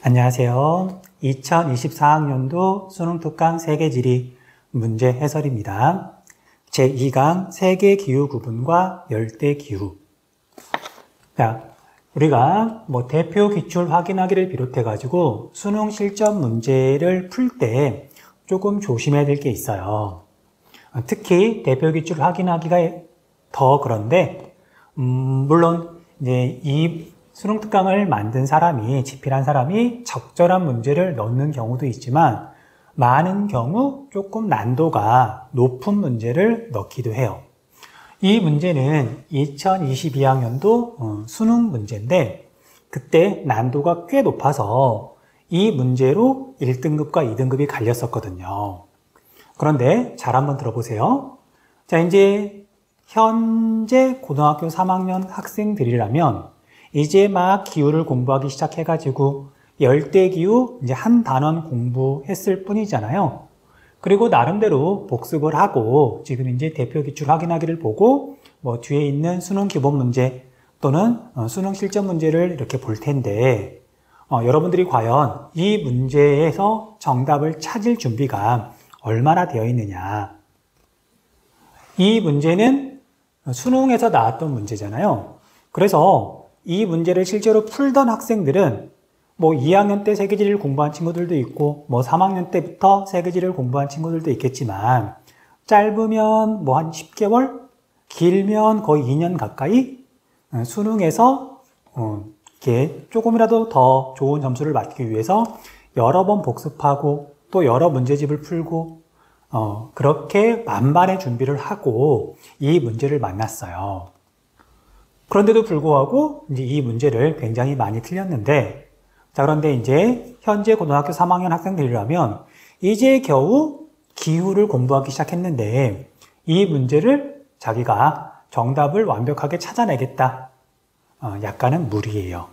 안녕하세요. 2024학년도 수능 특강 세계지리 문제 해설입니다. 제2강 세계기후 구분과 열대기후. 자, 우리가 대표 기출 확인하기를 비롯해가지고 수능 실전 문제를 풀 때 조금 조심해야 될 게 있어요. 특히 대표 기출 확인하기가 더 그런데, 물론 이제 이 수능 특강을 만든 사람이, 집필한 사람이 적절한 문제를 넣는 경우도 있지만 많은 경우 조금 난도가 높은 문제를 넣기도 해요. 이 문제는 2022학년도 수능 문제인데 그때 난도가 꽤 높아서 이 문제로 1등급과 2등급이 갈렸었거든요. 그런데 잘 한번 들어보세요. 자, 이제 현재 고등학교 3학년 학생들이라면 이제 막 기후를 공부하기 시작해가지고 열대기후 이제 한 단원 공부했을 뿐이잖아요. 그리고 나름대로 복습을 하고 지금 이제 대표 기출 확인하기를 보고 뒤에 있는 수능 기본 문제 또는 수능 실전 문제를 이렇게 볼 텐데 여러분들이 과연 이 문제에서 정답을 찾을 준비가 얼마나 되어 있느냐. 이 문제는 수능에서 나왔던 문제잖아요. 그래서 이 문제를 실제로 풀던 학생들은 2학년 때 세계지리를 공부한 친구들도 있고 3학년 때부터 세계지리를 공부한 친구들도 있겠지만 짧으면 한 10개월, 길면 거의 2년 가까이 수능에서 이렇게 조금이라도 더 좋은 점수를 받기 위해서 여러 번 복습하고 또 여러 문제집을 풀고 그렇게 만반의 준비를 하고 이 문제를 만났어요. 그런데도 불구하고 이제 이 문제를 굉장히 많이 틀렸는데, 자, 그런데 이제 현재 고등학교 3학년 학생들이라면 이제 겨우 기후를 공부하기 시작했는데 이 문제를 자기가 정답을 완벽하게 찾아내겠다. 약간은 무리예요.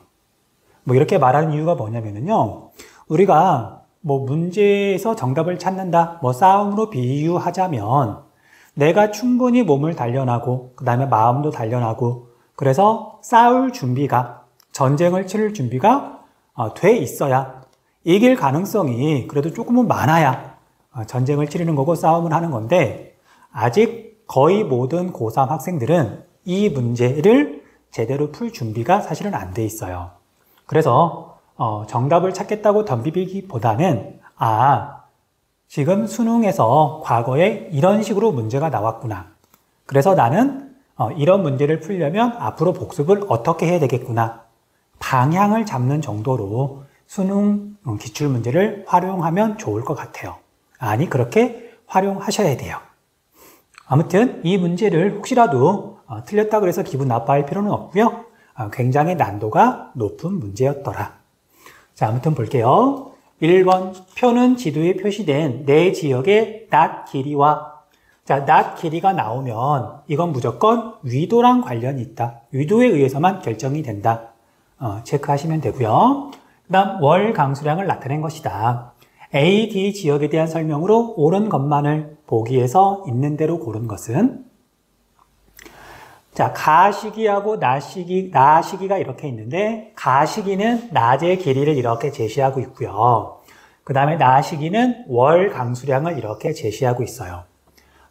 이렇게 말하는 이유가 뭐냐면요. 우리가 문제에서 정답을 찾는다, 싸움으로 비유하자면 내가 충분히 몸을 단련하고 그 다음에 마음도 단련하고 그래서 싸울 준비가, 전쟁을 치를 준비가 돼 있어야, 이길 가능성이 그래도 조금은 많아야 전쟁을 치르는 거고 싸움을 하는 건데 아직 거의 모든 고3 학생들은 이 문제를 제대로 풀 준비가 사실은 안 돼 있어요. 그래서 정답을 찾겠다고 덤비기보다는 지금 수능에서 과거에 이런 식으로 문제가 나왔구나. 그래서 나는 이런 문제를 풀려면 앞으로 복습을 어떻게 해야 되겠구나. 방향을 잡는 정도로 수능 기출문제를 활용하면 좋을 것 같아요. 아니, 그렇게 활용하셔야 돼요. 아무튼 이 문제를 혹시라도 틀렸다 그래서 기분 나빠할 필요는 없고요. 굉장히 난도가 높은 문제였더라. 자, 아무튼 볼게요. 1번, 표는 지도에 표시된 내 지역의 낮 길이와, 자, 낮 길이가 나오면 이건 무조건 위도랑 관련이 있다. 위도에 의해서만 결정이 된다. 체크하시면 되고요. 그 다음 월 강수량을 나타낸 것이다. A, D 지역에 대한 설명으로 옳은 것만을 보기에서 있는 대로 고른 것은, 자, 가시기하고 나시기가 이렇게 있는데 가시기는 낮의 길이를 이렇게 제시하고 있고요. 그 다음에 나시기는 월 강수량을 이렇게 제시하고 있어요.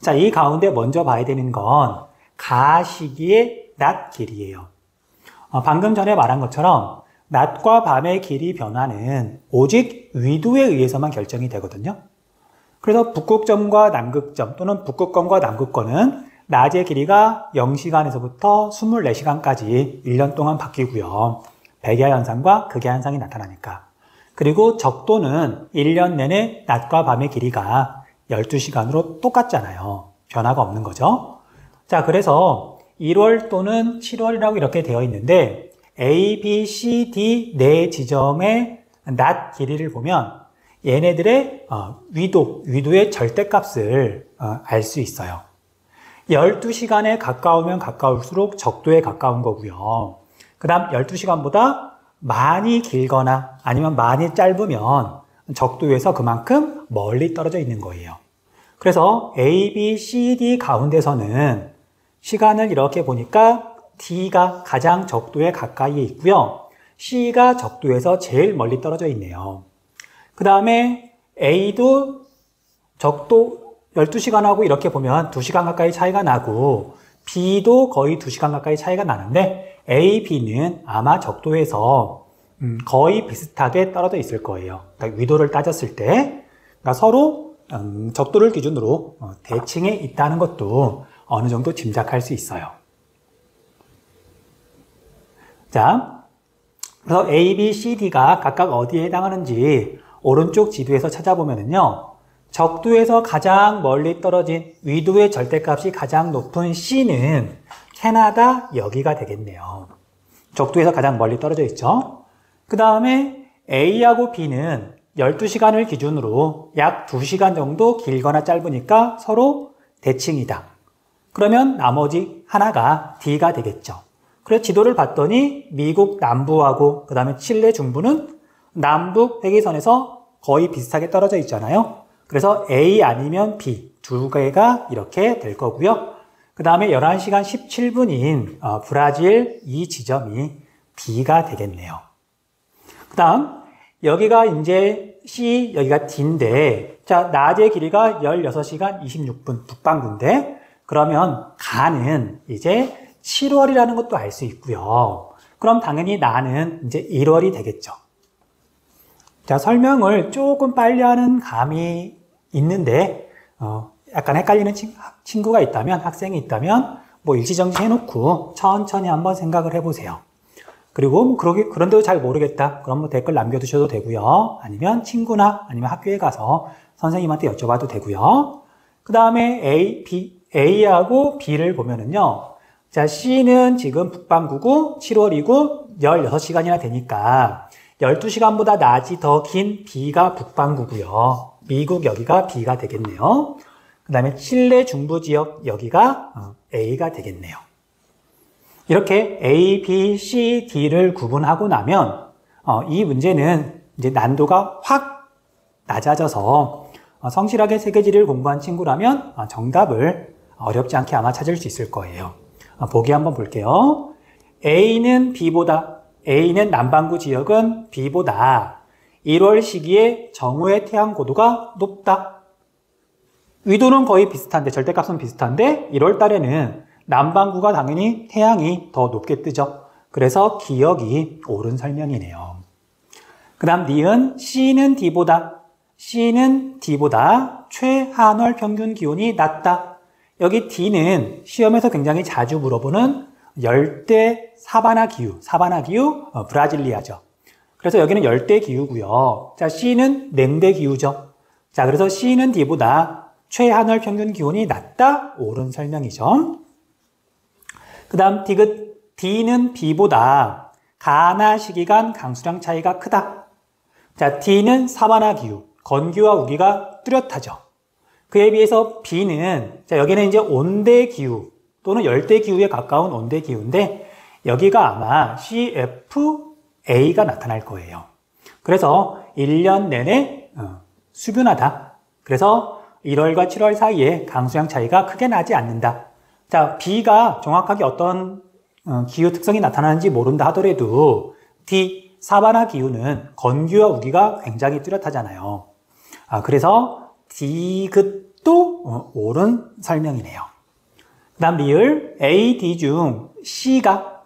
자, 이 가운데 먼저 봐야 되는 건 가시기의 낮 길이에요. 방금 전에 말한 것처럼 낮과 밤의 길이 변화는 오직 위도에 의해서만 결정이 되거든요. 그래서 북극점과 남극점 또는 북극권과 남극권은 낮의 길이가 0시간에서부터 24시간까지 1년 동안 바뀌고요. 백야 현상과 극야 현상이 나타나니까. 그리고 적도는 1년 내내 낮과 밤의 길이가 12시간으로 똑같잖아요. 변화가 없는 거죠. 자, 그래서 1월 또는 7월이라고 이렇게 되어 있는데 A, B, C, D 네 지점의 낮 길이를 보면 얘네들의 위도의 절대값을 알 수 있어요. 12시간에 가까우면 가까울수록 적도에 가까운 거고요. 그 다음 12시간보다 많이 길거나 아니면 많이 짧으면 적도에서 그만큼 멀리 떨어져 있는 거예요. 그래서 A, B, C, D 가운데서는 시간을 이렇게 보니까 D가 가장 적도에 가까이에 있고요. C가 적도에서 제일 멀리 떨어져 있네요. 그 다음에 A도 적도 12시간하고 이렇게 보면 2시간 가까이 차이가 나고 B도 거의 2시간 가까이 차이가 나는데 A, B는 아마 적도에서 거의 비슷하게 떨어져 있을 거예요. 그러니까 위도를 따졌을 때 그러니까 서로 적도를 기준으로 대칭해 있다는 것도 어느 정도 짐작할 수 있어요. 자, 그래서 A, B, C, D가 각각 어디에 해당하는지 오른쪽 지도에서 찾아보면요. 적도에서 가장 멀리 떨어진 위도의 절대값이 가장 높은 C는 캐나다 여기가 되겠네요. 적도에서 가장 멀리 떨어져 있죠. 그 다음에 A하고 B는 12시간을 기준으로 약 2시간 정도 길거나 짧으니까 서로 대칭이다. 그러면 나머지 하나가 D가 되겠죠. 그래서 지도를 봤더니 미국 남부하고 그 다음에 칠레 중부는 남북 회계선에서 거의 비슷하게 떨어져 있잖아요. 그래서 A 아니면 B 두 개가 이렇게 될 거고요. 그 다음에 11시간 17분인 브라질 이 지점이 B가 되겠네요. 그 다음 여기가 이제 C, 여기가 D인데 자 낮의 길이가 16시간 26분 북반구인데 그러면 가는 이제 7월이라는 것도 알 수 있고요. 그럼 당연히 나는 이제 1월이 되겠죠. 자, 설명을 조금 빨리 하는 감이 있는데, 약간 헷갈리는 친구가 있다면, 학생이 있다면, 뭐 일지정지 해놓고 천천히 한번 생각을 해보세요. 그리고 뭐 그런데도 잘 모르겠다. 그럼 뭐 댓글 남겨두셔도 되고요. 아니면 친구나 아니면 학교에 가서 선생님한테 여쭤봐도 되고요. 그 다음에 A하고 B를 보면은요. 자, C는 지금 북반구고 7월이고 16시간이나 되니까 12시간보다 낮이 더 긴 B가 북반구고요. 미국 여기가 B가 되겠네요. 그 다음에 칠레 중부 지역 여기가 A가 되겠네요. 이렇게 A, B, C, D를 구분하고 나면 이 문제는 이제 난도가 확 낮아져서 성실하게 세계지리를 공부한 친구라면 정답을 어렵지 않게 아마 찾을 수 있을 거예요. 보기 한번 볼게요. A는 남반구 지역은 B보다 1월 시기에 정오의 태양 고도가 높다. 위도는 거의 비슷한데, 절대값은 비슷한데 1월 달에는 남반구가 당연히 태양이 더 높게 뜨죠. 그래서 기억이 옳은 설명이네요. 그 다음 니은 C는 D보다 최한월 평균 기온이 낮다. 여기 D는 시험에서 굉장히 자주 물어보는 열대 사바나 기후, 브라질리아죠. 그래서 여기는 열대 기후고요. 자, C는 냉대 기후죠. 자, 그래서 C는 D보다 최한월 평균 기온이 낮다. 옳은 설명이죠. 그 다음 D는 B보다 가나 시기간 강수량 차이가 크다. 자, D는 사바나 기후, 건기와 우기가 뚜렷하죠. 그에 비해서 B는, 자, 여기는 이제 온대 기후 또는 열대 기후에 가까운 온대 기후인데 여기가 아마 CFA가 나타날 거예요. 그래서 1년 내내 수분하다. 그래서 1월과 7월 사이에 강수량 차이가 크게 나지 않는다. 자, B가 정확하게 어떤 기후 특성이 나타나는지 모른다 하더라도 D, 사바나 기후는 건기와 우기가 굉장히 뚜렷하잖아요. 그래서 D귿도 옳은 설명이네요. 그 다음 리을 A, D 중 C가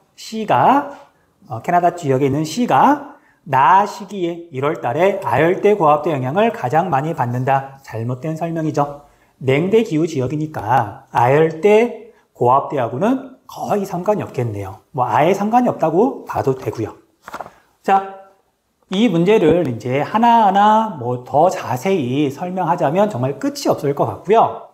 캐나다 지역에 있는 C가 나 시기에 1월 달에 아열대 고압대 영향을 가장 많이 받는다. 잘못된 설명이죠. 냉대 기후 지역이니까 아열대 고압대하고는 거의 상관이 없겠네요. 뭐 아예 상관이 없다고 봐도 되고요. 자, 이 문제를 이제 하나하나 뭐 더 자세히 설명하자면 정말 끝이 없을 것 같고요.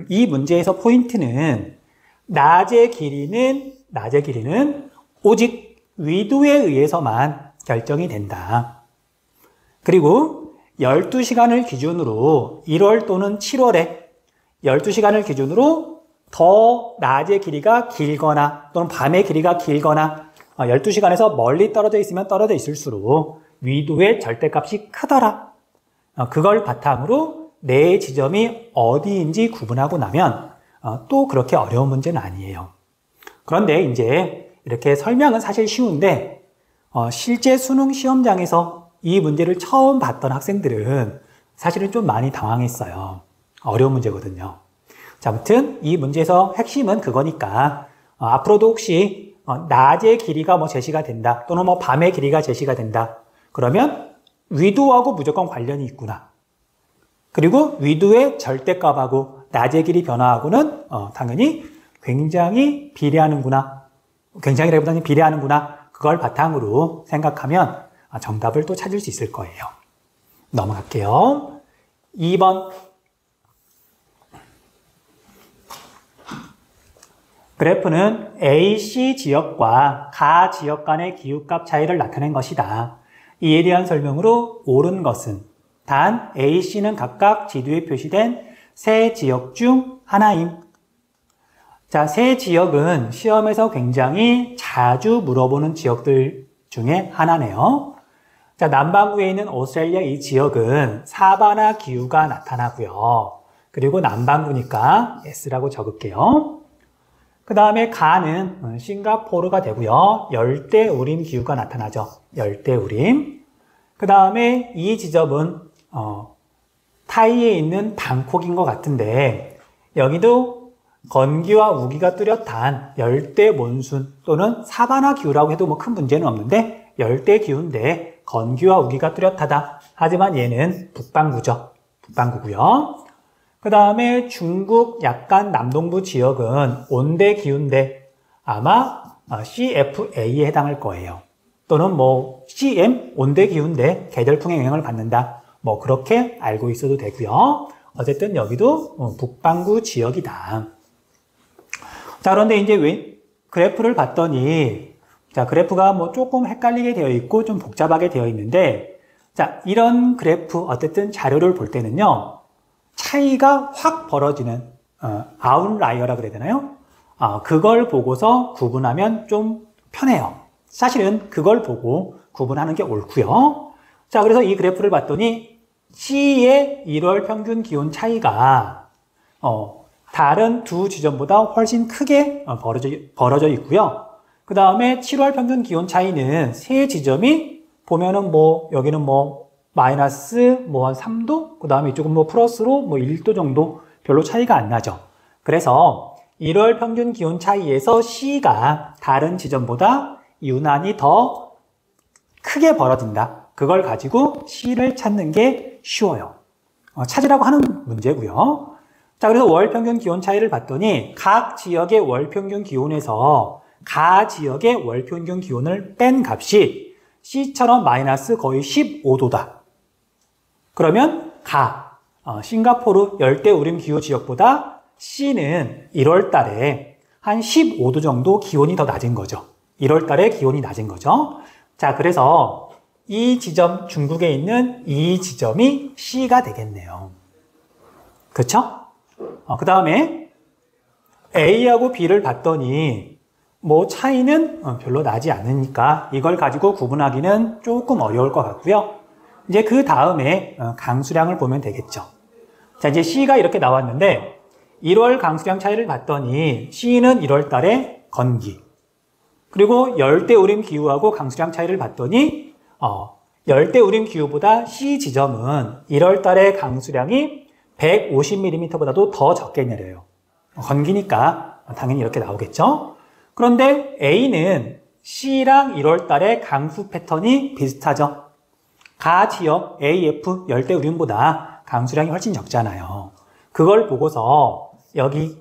이 문제에서 포인트는 낮의 길이는 오직 위도에 의해서만 결정이 된다. 그리고 12시간을 기준으로 1월 또는 7월에 12시간을 기준으로 더 낮의 길이가 길거나 또는 밤의 길이가 길거나 12시간에서 멀리 떨어져 있으면 떨어져 있을수록 위도의 절대값이 크더라. 그걸 바탕으로 내 지점이 어디인지 구분하고 나면 또 그렇게 어려운 문제는 아니에요. 그런데 이제 이렇게 설명은 사실 쉬운데 실제 수능 시험장에서 이 문제를 처음 봤던 학생들은 사실은 좀 많이 당황했어요. 어려운 문제거든요. 자, 아무튼 이 문제에서 핵심은 그거니까 앞으로도 혹시 낮의 길이가 뭐 제시가 된다 또는 뭐 밤의 길이가 제시가 된다 그러면 위도하고 무조건 관련이 있구나. 그리고 위도의 절대값하고 낮의 길이 변화하고는 당연히 굉장히 비례하는구나. 굉장히라기보다는 비례하는구나. 그걸 바탕으로 생각하면 정답을 또 찾을 수 있을 거예요. 넘어갈게요. 2번. 그래프는 AC 지역과 가 지역 간의 기후값 차이를 나타낸 것이다. 이에 대한 설명으로 옳은 것은 단 AC는 각각 지도에 표시된 세 지역 중 하나임. 자, 세 지역은 시험에서 굉장히 자주 물어보는 지역들 중에 하나네요. 자, 남반구에 있는 오스트레일리아 이 지역은 사바나 기후가 나타나고요. 그리고 남반구니까 S라고 적을게요. 그 다음에 가는 싱가포르가 되고요. 열대우림 기후가 나타나죠. 열대우림. 그 다음에 이 지점은 타이에 있는 방콕인 것 같은데 여기도 건기와 우기가 뚜렷한 열대 몬순 또는 사바나 기후라고 해도 뭐 큰 문제는 없는데 열대 기후인데 건기와 우기가 뚜렷하다. 하지만 얘는 북반구죠. 북반구고요. 그 다음에 중국 약간 남동부 지역은 온대 기후인데 아마 CFA에 해당할 거예요. 또는 뭐 CM 온대 기후인데 계절풍의 영향을 받는다. 뭐 그렇게 알고 있어도 되고요. 어쨌든 여기도 북반구 지역이다. 자, 그런데 이제 그래프를 봤더니 자, 그래프가 뭐 조금 헷갈리게 되어 있고 좀 복잡하게 되어 있는데 자, 이런 그래프 어쨌든 자료를 볼 때는요. 차이가 확 벌어지는 아웃라이어라 그래야 되나요? 그걸 보고서 구분하면 좀 편해요. 사실은 그걸 보고 구분하는 게 옳고요. 자, 그래서 이 그래프를 봤더니 C의 1월 평균 기온 차이가 다른 두 지점보다 훨씬 크게 벌어져 있고요. 그 다음에 7월 평균 기온 차이는 세 지점이 보면은 뭐 여기는 뭐 마이너스 뭐 한 3도, 그 다음에 이쪽은 뭐 플러스로 뭐 1도 정도 별로 차이가 안 나죠. 그래서 1월 평균 기온 차이에서 C가 다른 지점보다 유난히 더 크게 벌어진다. 그걸 가지고 C를 찾는 게 쉬워요. 찾으라고 하는 문제고요. 자, 그래서 월 평균 기온 차이를 봤더니 각 지역의 월 평균 기온에서 가 지역의 월 평균 기온을 뺀 값이 C처럼 마이너스 거의 15도다. 그러면 싱가포르 열대우림 기후 지역보다 C는 1월 달에 한 15도 정도 기온이 더 낮은 거죠. 1월 달에 기온이 낮은 거죠. 자, 그래서 이 지점, 중국에 있는 이 지점이 C가 되겠네요. 그렇죠? 그 다음에 A하고 B를 봤더니 뭐 차이는 별로 나지 않으니까 이걸 가지고 구분하기는 조금 어려울 것 같고요. 이제 그 다음에 강수량을 보면 되겠죠. 자, 이제 C가 이렇게 나왔는데 1월 강수량 차이를 봤더니 C는 1월 달에 건기. 그리고 열대우림 기후하고 강수량 차이를 봤더니 열대우림 기후보다 C 지점은 1월 달에 강수량이 150mm보다도 더 적게 내려요. 건기니까 당연히 이렇게 나오겠죠. 그런데 A는 C랑 1월 달에 강수 패턴이 비슷하죠. 가 지역 AF 열대우림보다 강수량이 훨씬 적잖아요. 그걸 보고서 여기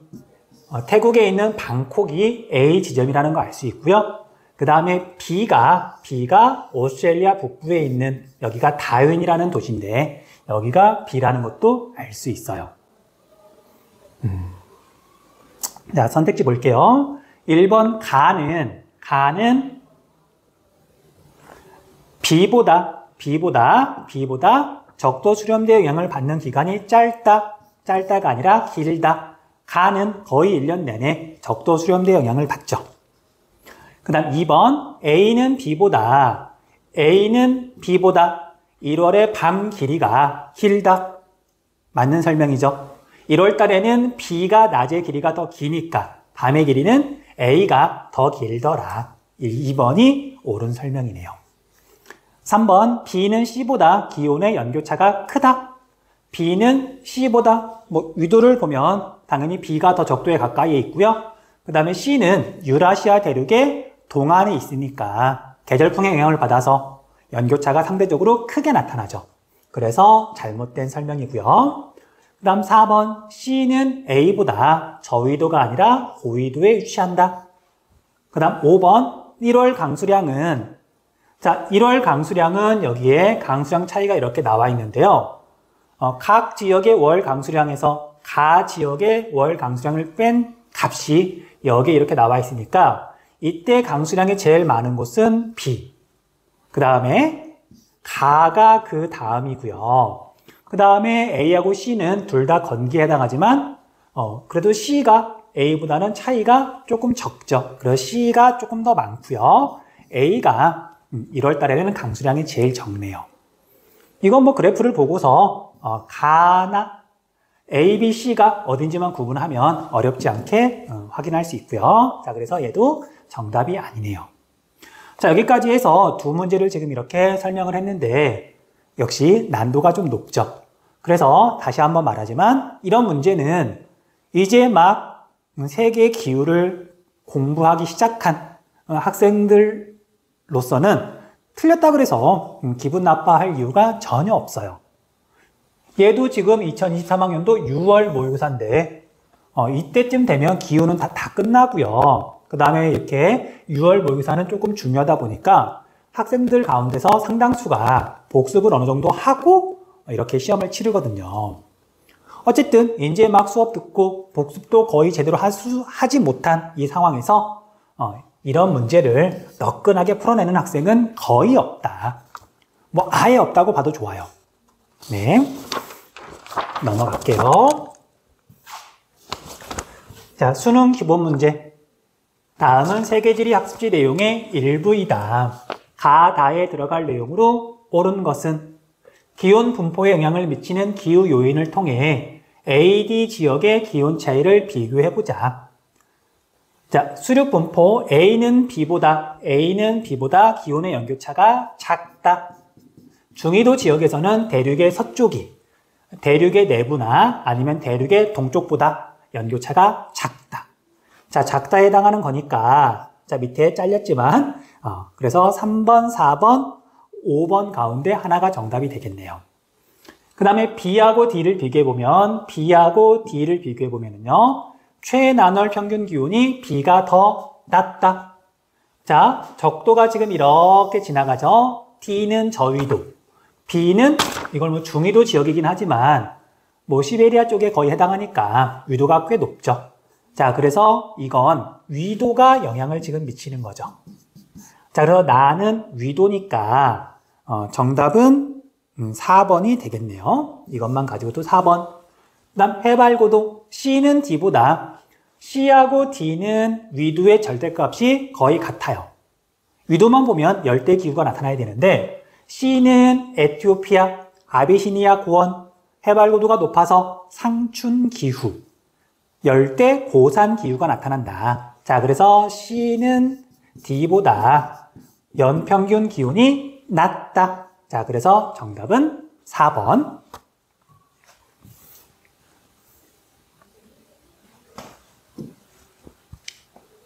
태국에 있는 방콕이 A 지점이라는 거 알 수 있고요. 그 다음에 B가 오스트레일리아 북부에 있는 여기가 다윈이라는 도시인데 여기가 B라는 것도 알 수 있어요. 자, 선택지 볼게요. 1번 가는 B보다 적도 수렴대 영향을 받는 기간이 짧다가 아니라 길다. 가는 거의 1년 내내 적도 수렴대 영향을 받죠. 그 다음 2번 A는 B보다 1월의 밤 길이가 길다. 맞는 설명이죠. 1월 달에는 B가 낮의 길이가 더 기니까 밤의 길이는 A가 더 길더라. 2번이 옳은 설명이네요. 3번 B는 C보다 기온의 연교차가 크다. B는 C보다 위도를 보면 당연히 B가 더 적도에 가까이에 있고요. 그 다음에 C는 유라시아 대륙의 동안에 있으니까 계절풍의 영향을 받아서 연교차가 상대적으로 크게 나타나죠. 그래서 잘못된 설명이고요. 그 다음 4번 C는 A보다 저위도가 아니라 고위도에 위치한다. 그 다음 5번 1월 강수량은, 자, 1월 강수량은 여기에 강수량 차이가 이렇게 나와 있는데요. 각 지역의 월 강수량에서 가 지역의 월 강수량을 뺀 값이 여기에 이렇게 나와 있으니까 이때 강수량이 제일 많은 곳은 B. 그 다음에 가가 그 다음이고요. 그 다음에 A하고 C는 둘 다 건기에 해당하지만 그래도 C가 A보다는 차이가 조금 적죠. 그래서 C가 조금 더 많고요. A가 1월 달에는 강수량이 제일 적네요. 이건 그래프를 보고서 가나 A, B, C가 어딘지만 구분하면 어렵지 않게 확인할 수 있고요. 자, 그래서 얘도 정답이 아니네요. 자, 여기까지 해서 두 문제를 지금 이렇게 설명을 했는데 역시 난도가 좀 높죠. 그래서 다시 한번 말하지만 이런 문제는 이제 막 세계 기후를 공부하기 시작한 학생들로서는 틀렸다 그래서 기분 나빠할 이유가 전혀 없어요. 얘도 지금 2023학년도 6월 모의고사인데 이때쯤 되면 기후는 다 끝나고요. 그 다음에 이렇게 6월 모의고사는 조금 중요하다 보니까 학생들 가운데서 상당수가 복습을 어느 정도 하고 이렇게 시험을 치르거든요. 어쨌든 이제 막 수업 듣고 복습도 거의 제대로 하지 못한 이 상황에서 이런 문제를 너끈하게 풀어내는 학생은 거의 없다. 아예 없다고 봐도 좋아요. 네, 넘어갈게요. 자, 수능 기본 문제. 다음은 세계지리 학습지 내용의 일부이다. 가다에 들어갈 내용으로 옳은 것은 기온 분포에 영향을 미치는 기후 요인을 통해 AD 지역의 기온 차이를 비교해보자. 자, 수륙 분포 A는 B보다 기온의 연교차가 작다. 중위도 지역에서는 대륙의 서쪽이 대륙의 내부나 아니면 대륙의 동쪽보다 연교차가 작다. 자, 작다에 해당하는 거니까 자, 밑에 잘렸지만 그래서 3번, 4번, 5번 가운데 하나가 정답이 되겠네요. 그 다음에 B하고 D를 비교해보면요. 최나널 평균 기온이 B가 더 낮다. 자, 적도가 지금 이렇게 지나가죠. D는 저위도, B는 이걸 중위도 지역이긴 하지만 시베리아 쪽에 거의 해당하니까 위도가 꽤 높죠. 자, 그래서 이건 위도가 영향을 지금 미치는 거죠. 자, 그래서 나는 위도니까 정답은 4번이 되겠네요. 이것만 가지고도 4번. 그 다음 해발고도 C는 D보다 C하고 D는 위도의 절대값이 거의 같아요. 위도만 보면 열대기후가 나타나야 되는데 C는 에티오피아, 아비시니아 고원, 해발고도가 높아서 상춘기후, 열대 고산기후가 나타난다. 자, 그래서 C는 D보다 연평균 기온이 낮다. 자, 그래서 정답은 4번.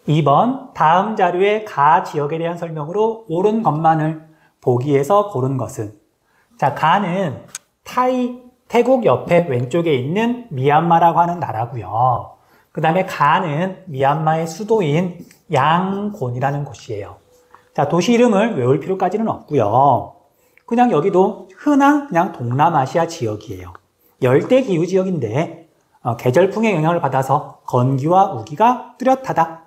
2번, 다음 자료의 가 지역에 대한 설명으로 옳은 것만을 보기에서 고른 것은. 자, 가는 태국 옆에 왼쪽에 있는 미얀마라고 하는 나라고요. 그 다음에 가는 미얀마의 수도인 양곤이라는 곳이에요. 자, 도시 이름을 외울 필요까지는 없고요. 그냥 여기도 흔한 그냥 동남아시아 지역이에요. 열대 기후 지역인데 계절풍의 영향을 받아서 건기와 우기가 뚜렷하다.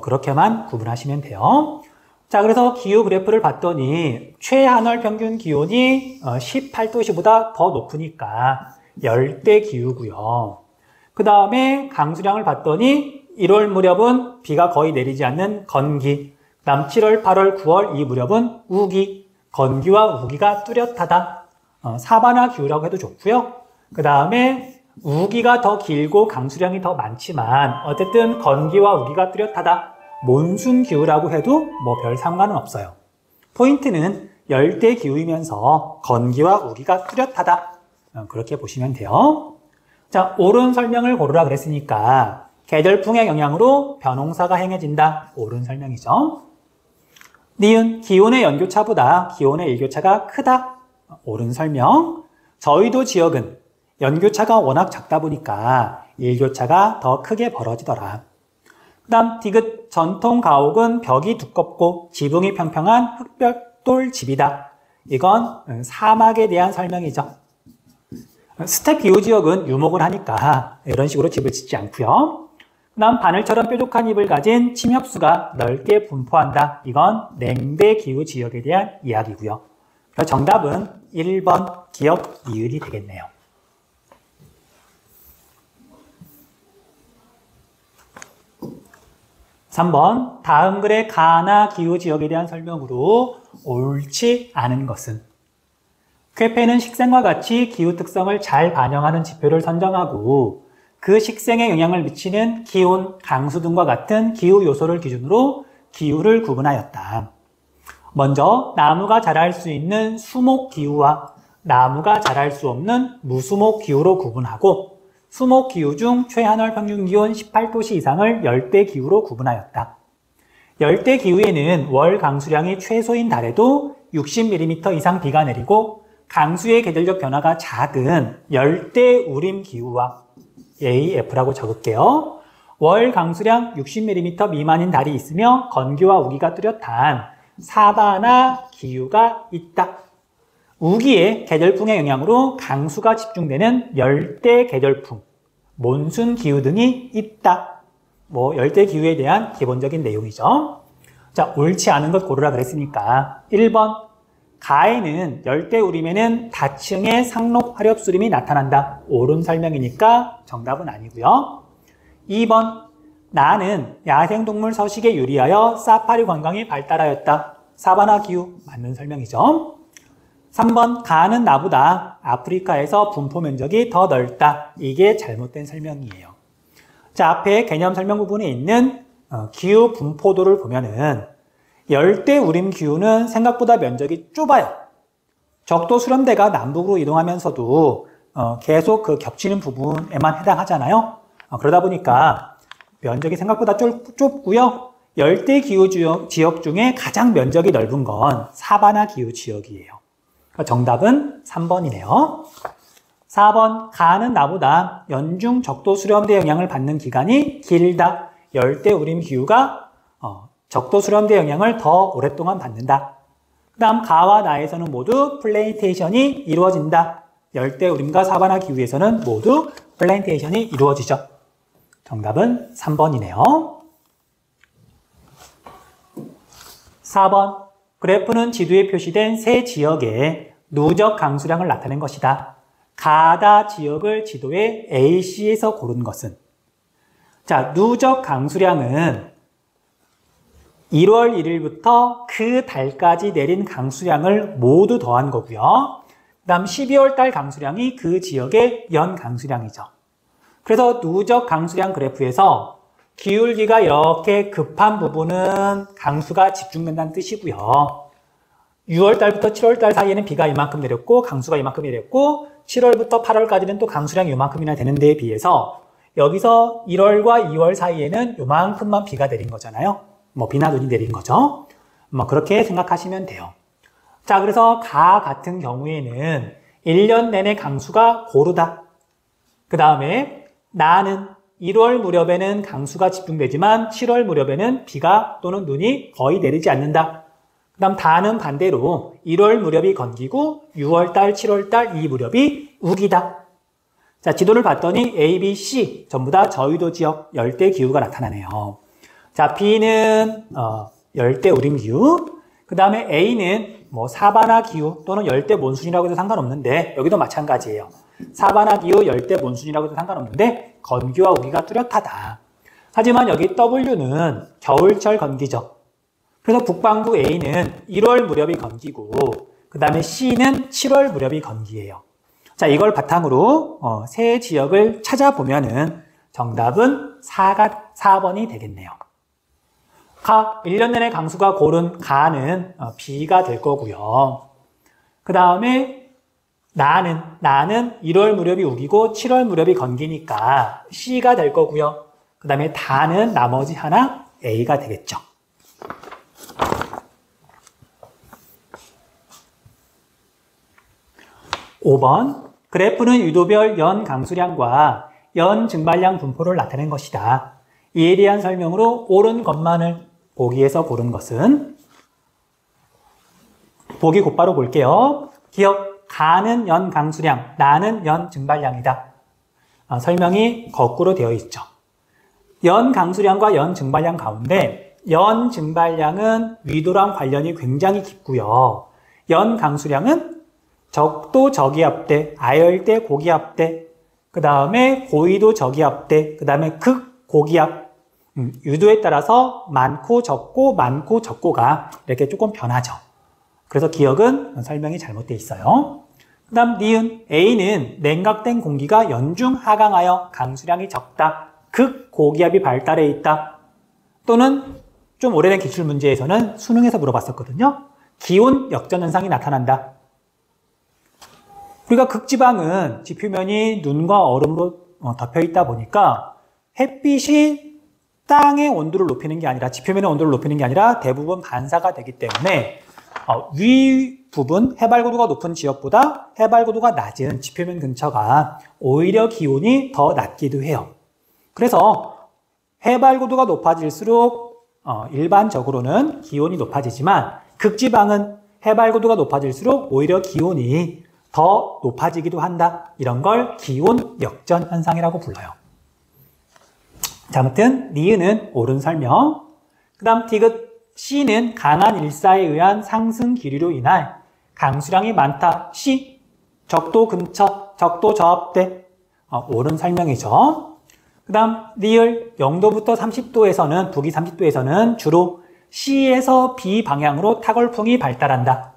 그렇게만 구분하시면 돼요. 자, 그래서 기후 그래프를 봤더니 최하늘 평균 기온이 18도씨보다 더 높으니까 열대 기후고요. 그 다음에 강수량을 봤더니 1월 무렵은 비가 거의 내리지 않는 건기, 그 다음 7월, 8월, 9월 이 무렵은 우기, 건기와 우기가 뚜렷하다. 사바나 기후라고 해도 좋고요. 그 다음에 우기가 더 길고 강수량이 더 많지만 어쨌든 건기와 우기가 뚜렷하다. 몬순 기후라고 해도 별 상관은 없어요. 포인트는 열대 기후이면서 건기와 우기가 뚜렷하다. 그렇게 보시면 돼요. 자, 옳은 설명을 고르라 그랬으니까 계절풍의 영향으로 벼농사가 행해진다. 옳은 설명이죠. 니은, 기온의 연교차보다 기온의 일교차가 크다. 옳은 설명. 저희도 지역은 연교차가 워낙 작다 보니까 일교차가 더 크게 벌어지더라. 그 다음 디귿, 전통 가옥은 벽이 두껍고 지붕이 평평한 흙벽돌 집이다. 이건 사막에 대한 설명이죠. 스텝 기후 지역은 유목을 하니까 이런 식으로 집을 짓지 않고요. 그 다음 바늘처럼 뾰족한 잎을 가진 침엽수가 넓게 분포한다. 이건 냉대 기후 지역에 대한 이야기고요. 그래서 정답은 1번 기역 니을이 되겠네요. 3번 다음 글의 가나 기후 지역에 대한 설명으로 옳지 않은 것은 쾌페는 식생과 같이 기후 특성을 잘 반영하는 지표를 선정하고 그 식생에 영향을 미치는 기온, 강수 등과 같은 기후 요소를 기준으로 기후를 구분하였다. 먼저 나무가 자랄 수 있는 수목 기후와 나무가 자랄 수 없는 무수목 기후로 구분하고 수목 기후 중 최하늘 평균 기온 18도씨 이상을 열대 기후로 구분하였다. 열대 기후에는 월 강수량이 최소인 달에도 60mm 이상 비가 내리고 강수의 계절적 변화가 작은 열대 우림 기후와 AF라고 적을게요. 월 강수량 60mm 미만인 달이 있으며 건기와 우기가 뚜렷한 사바나 기후가 있다. 우기의 계절풍의 영향으로 강수가 집중되는 열대 계절풍, 몬순 기후 등이 있다. 열대 기후에 대한 기본적인 내용이죠. 자, 옳지 않은 것 고르라 그랬으니까 1번 가에는 열대우림에는 다층의 상록 화렵수림이 나타난다. 옳은 설명이니까 정답은 아니고요. 2번 나는 야생동물 서식에 유리하여 사파리 관광이 발달하였다. 사바나 기후 맞는 설명이죠. 3번 가는 나보다 아프리카에서 분포 면적이 더 넓다. 이게 잘못된 설명이에요. 자, 앞에 개념 설명 부분에 있는 기후 분포도를 보면은 열대 우림 기후는 생각보다 면적이 좁아요. 적도 수렴대가 남북으로 이동하면서도 계속 그 겹치는 부분에만 해당하잖아요. 그러다 보니까 면적이 생각보다 좁고요. 열대 기후 지역 중에 가장 면적이 넓은 건 사바나 기후 지역이에요. 정답은 3번이네요. 4번 가는 나보다 연중 적도 수렴대 영향을 받는 기간이 길다. 열대 우림 기후가 적도 수렴대 영향을 더 오랫동안 받는다. 그 다음 가와 나에서는 모두 플랜테이션이 이루어진다. 열대 우림과 사바나 기후에서는 모두 플랜테이션이 이루어지죠. 정답은 3번이네요. 4번 그래프는 지도에 표시된 세 지역의 누적 강수량을 나타낸 것이다. 가다 지역을 지도에 AC에서 고른 것은 자, 누적 강수량은 1월 1일부터 그 달까지 내린 강수량을 모두 더한 거고요. 그 다음 12월 달 강수량이 그 지역의 연 강수량이죠. 그래서 누적 강수량 그래프에서 기울기가 이렇게 급한 부분은 강수가 집중된다는 뜻이고요. 6월 달부터 7월 달 사이에는 비가 이만큼 내렸고 강수가 이만큼 내렸고 7월부터 8월까지는 또 강수량이 이만큼이나 되는 데에 비해서 여기서 1월과 2월 사이에는 이만큼만 비가 내린 거잖아요. 비나 눈이 내린 거죠. 그렇게 생각하시면 돼요. 자, 그래서 가 같은 경우에는 1년 내내 강수가 고르다. 그 다음에 나는 1월 무렵에는 강수가 집중되지만 7월 무렵에는 비가 또는 눈이 거의 내리지 않는다. 그 다음 다는 반대로 1월 무렵이 건기고 6월달, 7월달 이 무렵이 우기다. 자, 지도를 봤더니 A, B, C 전부 다 저위도 지역 열대 기후가 나타나네요. 자, B는 열대 우림 기후, 그 다음에 A는 사바나 기후 또는 열대 몬순이라고 해도 상관없는데 여기도 마찬가지예요. 사바나 기후, 열대 몬순이라고 해도 상관없는데 건기와 우기가 뚜렷하다. 하지만 여기 W는 겨울철 건기죠. 그래서 북반구 A는 1월 무렵이 건기고 그 다음에 C는 7월 무렵이 건기예요. 자, 이걸 바탕으로 세 지역을 찾아보면은 정답은 4번이 되겠네요. 가, 1년 내내 강수가 고른 가는 B가 될 거고요. 그 다음에 나는 1월 무렵이 우기고 7월 무렵이 건기니까 C가 될 거고요. 그 다음에 다는 나머지 하나 A가 되겠죠. 5번, 그래프는 유도별 연 강수량과 연 증발량 분포를 나타낸 것이다. 이에 대한 설명으로 옳은 것만을 보기에서 고른 것은, 보기 곧바로 볼게요. 기억, 가는 연 강수량, 나는 연 증발량이다. 설명이 거꾸로 되어 있죠. 연 강수량과 연 증발량 가운데 연 증발량은 위도랑 관련이 굉장히 깊고요. 연 강수량은 적도 저기압대, 아열대 고기압대, 그 다음에 고위도 저기압대, 그 다음에 극고기압, 유도에 따라서 많고 적고가 이렇게 조금 변하죠. 그래서 기억은 설명이 잘못되어 있어요. 그 다음 니은, A는 냉각된 공기가 연중 하강하여 강수량이 적다. 극고기압이 발달해 있다. 또는 좀 오래된 기출문제에서는 수능에서 물어봤었거든요. 기온 역전 현상이 나타난다. 우리가 극지방은 지표면이 눈과 얼음으로 덮여 있다 보니까 햇빛이 땅의 온도를 높이는 게 아니라, 지표면의 온도를 높이는 게 아니라 대부분 반사가 되기 때문에 위 부분, 해발고도가 높은 지역보다 해발고도가 낮은 지표면 근처가 오히려 기온이 더 낮기도 해요. 그래서 해발고도가 높아질수록 일반적으로는 기온이 높아지지만 극지방은 해발고도가 높아질수록 오히려 기온이 더 높아지기도 한다. 이런 걸 기온 역전 현상이라고 불러요. 자, 아무튼 니은은 옳은 설명. 그 다음 디귿, C는 강한 일사에 의한 상승 기류로 인한 강수량이 많다. C, 적도 근처, 적도 저압대. 옳은 설명이죠. 그 다음 리을, 0도부터 30도에서는, 북위 30도에서는 주로 C에서 B 방향으로 타골풍이 발달한다.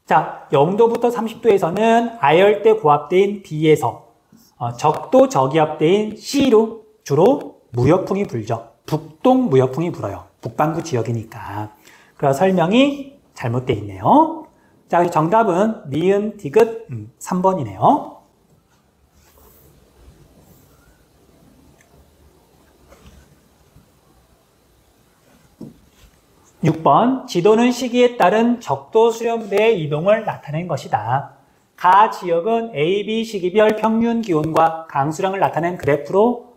자, 0도부터 30도에서는 아열대 고압대인 B에서 적도 저기압대인 C로 주로 무역풍이 불죠. 북동 무역풍이 불어요. 북반구 지역이니까. 그래서 설명이 잘못되어 있네요. 자, 정답은 니은, 디귿, 3번이네요. 6번, 지도는 시기에 따른 적도 수렴대의 이동을 나타낸 것이다. 가 지역은 A, B 시기별 평균 기온과 강수량을 나타낸 그래프로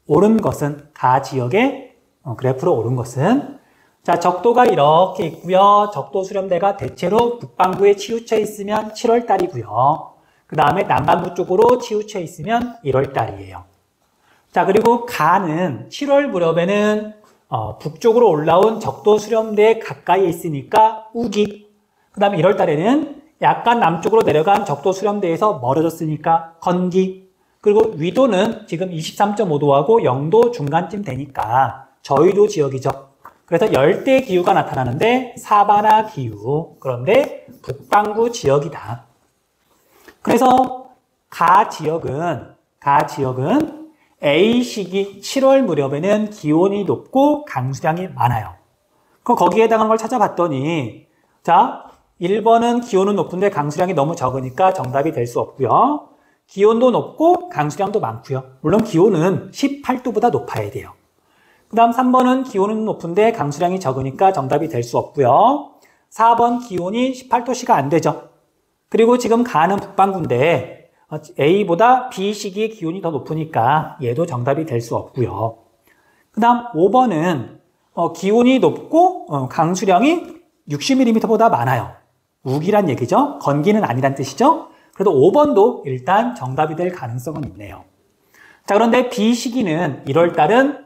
옳은 것은, 가 지역의 그래프로 옳은 것은, 자, 적도가 이렇게 있고요. 적도 수렴대가 대체로 북반구에 치우쳐 있으면 7월달이고요. 그 다음에 남반구 쪽으로 치우쳐 있으면 1월달이에요. 자, 그리고 가는 7월 무렵에는 북쪽으로 올라온 적도 수렴대에 가까이 있으니까 우기. 그 다음에 1월 달에는 약간 남쪽으로 내려간 적도 수렴대에서 멀어졌으니까 건기. 그리고 위도는 지금 23.5도하고 0도 중간쯤 되니까 저위도 지역이죠. 그래서 열대 기후가 나타나는데 사바나 기후. 그런데 북반구 지역이다. 그래서 가 지역은 A 시기 7월 무렵에는 기온이 높고 강수량이 많아요. 거기에 해당하는 걸 찾아봤더니, 자, 1번은 기온은 높은데 강수량이 너무 적으니까 정답이 될 수 없고요. 기온도 높고 강수량도 많고요. 물론 기온은 18도보다 높아야 돼요. 그 다음 3번은 기온은 높은데 강수량이 적으니까 정답이 될 수 없고요. 4번 기온이 18도씨가 안 되죠. 그리고 지금 가는 북반구인데 A보다 B 시기의 기온이 더 높으니까 얘도 정답이 될 수 없고요. 그 다음 5번은 기온이 높고 강수량이 60mm보다 많아요. 우기란 얘기죠. 건기는 아니란 뜻이죠. 그래도 5번도 일단 정답이 될 가능성은 있네요. 자, 그런데 B 시기는 1월달은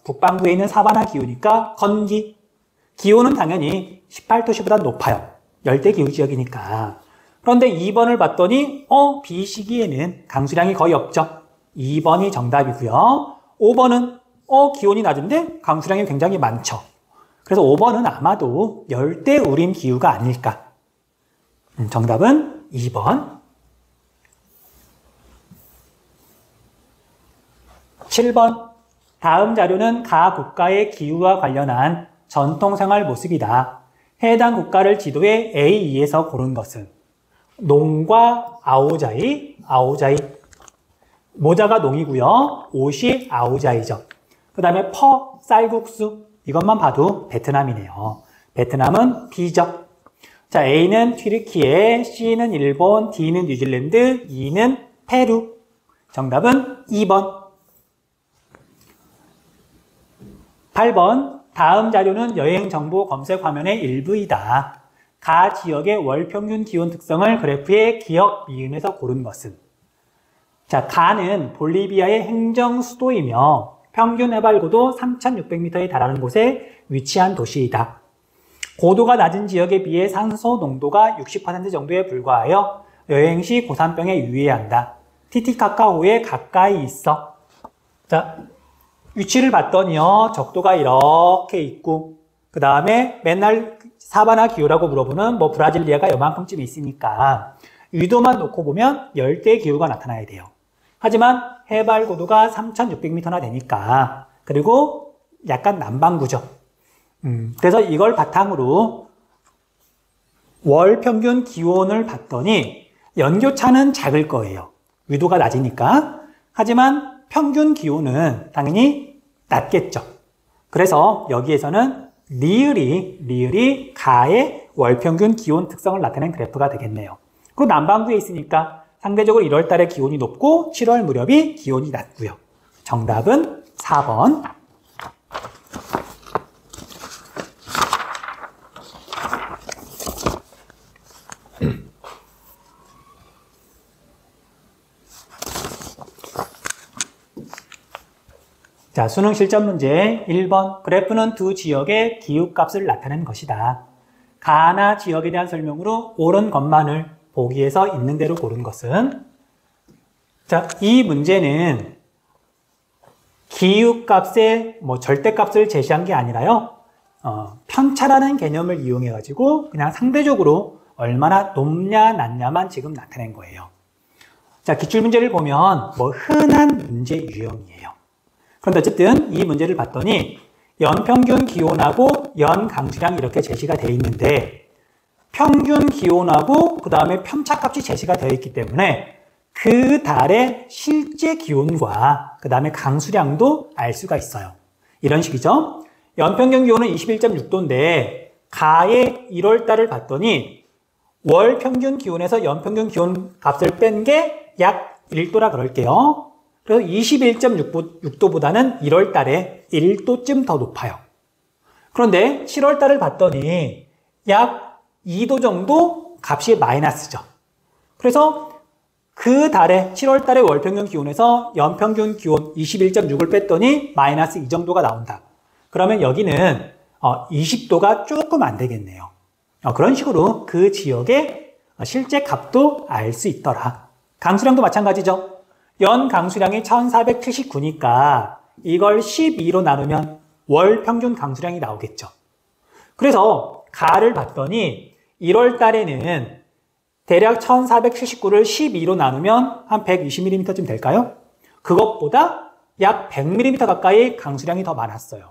북반구에 있는 사바나 기후니까 건기. 기온은 당연히 18도씨보다 높아요. 열대기후 지역이니까. 그런데 2번을 봤더니 B 시기에는 강수량이 거의 없죠. 2번이 정답이고요. 5번은 기온이 낮은데 강수량이 굉장히 많죠. 그래서 5번은 아마도 열대우림 기후가 아닐까. 정답은 2번. 7번. 다음 자료는 가 국가의 기후와 관련한 전통생활 모습이다. 해당 국가를 지도에 A2에서 고른 것은 농과 아오자이, 모자가 농이고요. 옷이 아오자이죠. 그 다음에 퍼, 쌀국수, 이것만 봐도 베트남이네요. 베트남은 B죠. 자, A는 튀르키예, C는 일본, D는 뉴질랜드, E는 페루. 정답은 2번. 8번. 다음 자료는 여행 정보 검색 화면의 일부이다. 가 지역의 월 평균 기온 특성을 그래프의 기역, 미음에서 고른 것은? 자, 가는 볼리비아의 행정 수도이며 평균 해발고도 3,600m에 달하는 곳에 위치한 도시이다. 고도가 낮은 지역에 비해 산소 농도가 60% 정도에 불과하여 여행 시 고산병에 유의해야 한다. 티티카카호에 가까이 있어. 자, 위치를 봤더니요, 적도가 이렇게 있고, 그 다음에 맨날 사바나 기후라고 물어보는 브라질리아가 요만큼쯤 있으니까 위도만 놓고 보면 열대 기후가 나타나야 돼요. 하지만 해발 고도가 3,600m나 되니까, 그리고 약간 남반구죠. 그래서 이걸 바탕으로 월 평균 기온을 봤더니 연교차는 작을 거예요. 위도가 낮으니까. 하지만 평균 기온은 당연히 낮겠죠. 그래서 여기에서는 리을이 가의 월 평균 기온 특성을 나타낸 그래프가 되겠네요. 그리고 남반구에 있으니까 상대적으로 1월 달에 기온이 높고 7월 무렵이 기온이 낮고요. 정답은 4번. 자, 수능 실전 문제 1번. 그래프는 두 지역의 기후값을 나타낸 것이다. 가나 지역에 대한 설명으로 옳은 것만을 보기에서 있는 대로 고른 것은? 자, 이 문제는 기후값의 절대값을 제시한 게 아니라요, 편차라는 개념을 이용해가지고 그냥 상대적으로 얼마나 높냐 낮냐만 지금 나타낸 거예요. 자, 기출문제를 보면 흔한 문제 유형이에요. 그런데 어쨌든 이 문제를 봤더니 연평균 기온하고 연강수량이 이렇게 제시가 되어 있는데 평균 기온하고 그 다음에 편차값이 제시가 되어 있기 때문에 그 달의 실제 기온과 그 다음에 강수량도 알 수가 있어요. 이런 식이죠. 연평균 기온은 21.6도인데 가의 1월 달을 봤더니 월 평균 기온에서 연평균 기온 값을 뺀 게 약 1도라 그럴게요. 그래서 21.6도보다는 1월 달에 1도쯤 더 높아요. 그런데 7월 달을 봤더니 약 2도 정도 값이 마이너스죠. 그래서 그 달에 7월 달의 월평균 기온에서 연평균 기온 21.6을 뺐더니 마이너스 이 정도가 나온다. 그러면 여기는 20도가 조금 안 되겠네요. 그런 식으로 그 지역의 실제 값도 알 수 있더라. 강수량도 마찬가지죠. 연 강수량이 1479니까 이걸 12로 나누면 월 평균 강수량이 나오겠죠. 그래서 가를 봤더니 1월 달에는 대략 1479를 12로 나누면 한 120mm쯤 될까요? 그것보다 약 100mm 가까이 강수량이 더 많았어요.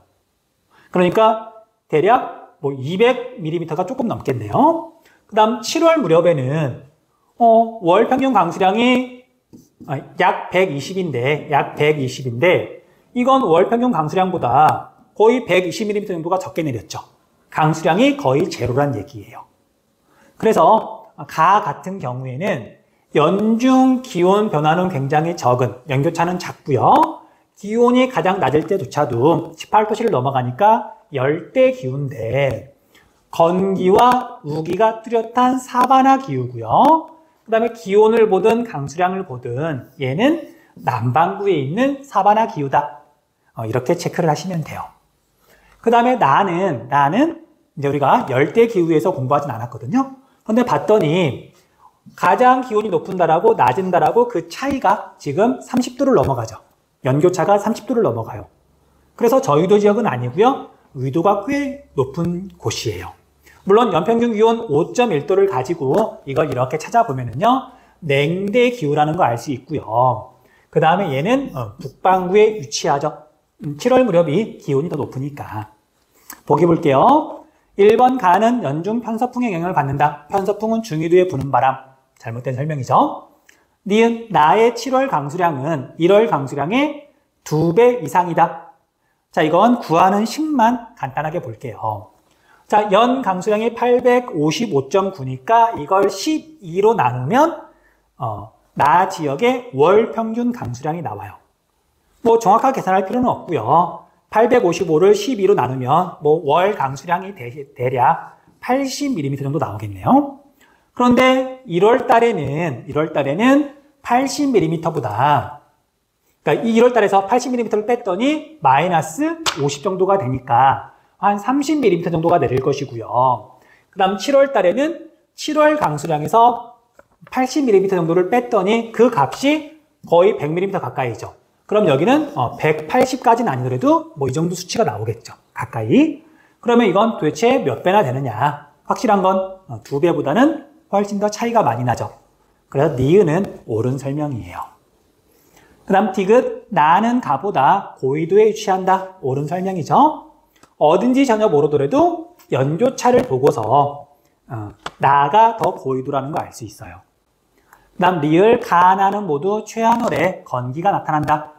그러니까 대략 200mm가 조금 넘겠네요. 그 다음 7월 무렵에는 월 평균 강수량이 약 120인데 이건 월 평균 강수량보다 거의 120mm 정도가 적게 내렸죠. 강수량이 거의 제로란 얘기예요. 그래서 가 같은 경우에는 연중 기온 변화는 굉장히 적은, 연교차는 작고요. 기온이 가장 낮을 때조차도 18도씨를 넘어가니까 열대 기후인데 건기와 우기가 뚜렷한 사바나 기후고요. 그 다음에 기온을 보든 강수량을 보든 얘는 남반구에 있는 사바나 기후다. 이렇게 체크를 하시면 돼요. 그 다음에 나는 이제 우리가 열대 기후에서 공부하진 않았거든요. 근데 봤더니 가장 기온이 높은 달하고 낮은 달하고 그 차이가 지금 30도를 넘어가죠. 연교차가 30도를 넘어가요. 그래서 저위도 지역은 아니고요. 위도가 꽤 높은 곳이에요. 물론 연평균 기온 5.1도를 가지고 이걸 이렇게 찾아보면은요, 냉대 기후라는 거 알 수 있고요. 그 다음에 얘는 북반구에 위치하죠. 7월 무렵이 기온이 더 높으니까. 보기 볼게요. 1번 가는 연중 편서풍의 영향을 받는다. 편서풍은 중위도에 부는 바람. 잘못된 설명이죠. 니은 나의 7월 강수량은 1월 강수량의 2배 이상이다. 자, 이건 구하는 식만 간단하게 볼게요. 자, 연 강수량이 855.9니까 이걸 12로 나누면 나 지역의 월 평균 강수량이 나와요. 뭐 정확하게 계산할 필요는 없고요. 855를 12로 나누면 뭐 월 강수량이 대략 80mm 정도 나오겠네요. 그런데 1월 달에는 80mm보다 그러니까 1월 달에서 80mm를 뺐더니 마이너스 50 정도가 되니까 한 30mm 정도가 내릴 것이고요. 그 다음 7월 달에는 7월 강수량에서 80mm 정도를 뺐더니 그 값이 거의 100mm 가까이죠. 그럼 여기는 180까지는 아니더라도 뭐 이 정도 수치가 나오겠죠. 가까이. 그러면 이건 도대체 몇 배나 되느냐. 확실한 건 2배보다는 훨씬 더 차이가 많이 나죠. 그래서 니은은 옳은 설명이에요. 그 다음 디귿 나는 가보다 고위도에 위치한다. 옳은 설명이죠. 어딘지 전혀 모르더라도 연교차를 보고서 나가 더 고위도라는 거 알 수 있어요. 그 다음 리을 가나는 모두 최하늘에 건기가 나타난다.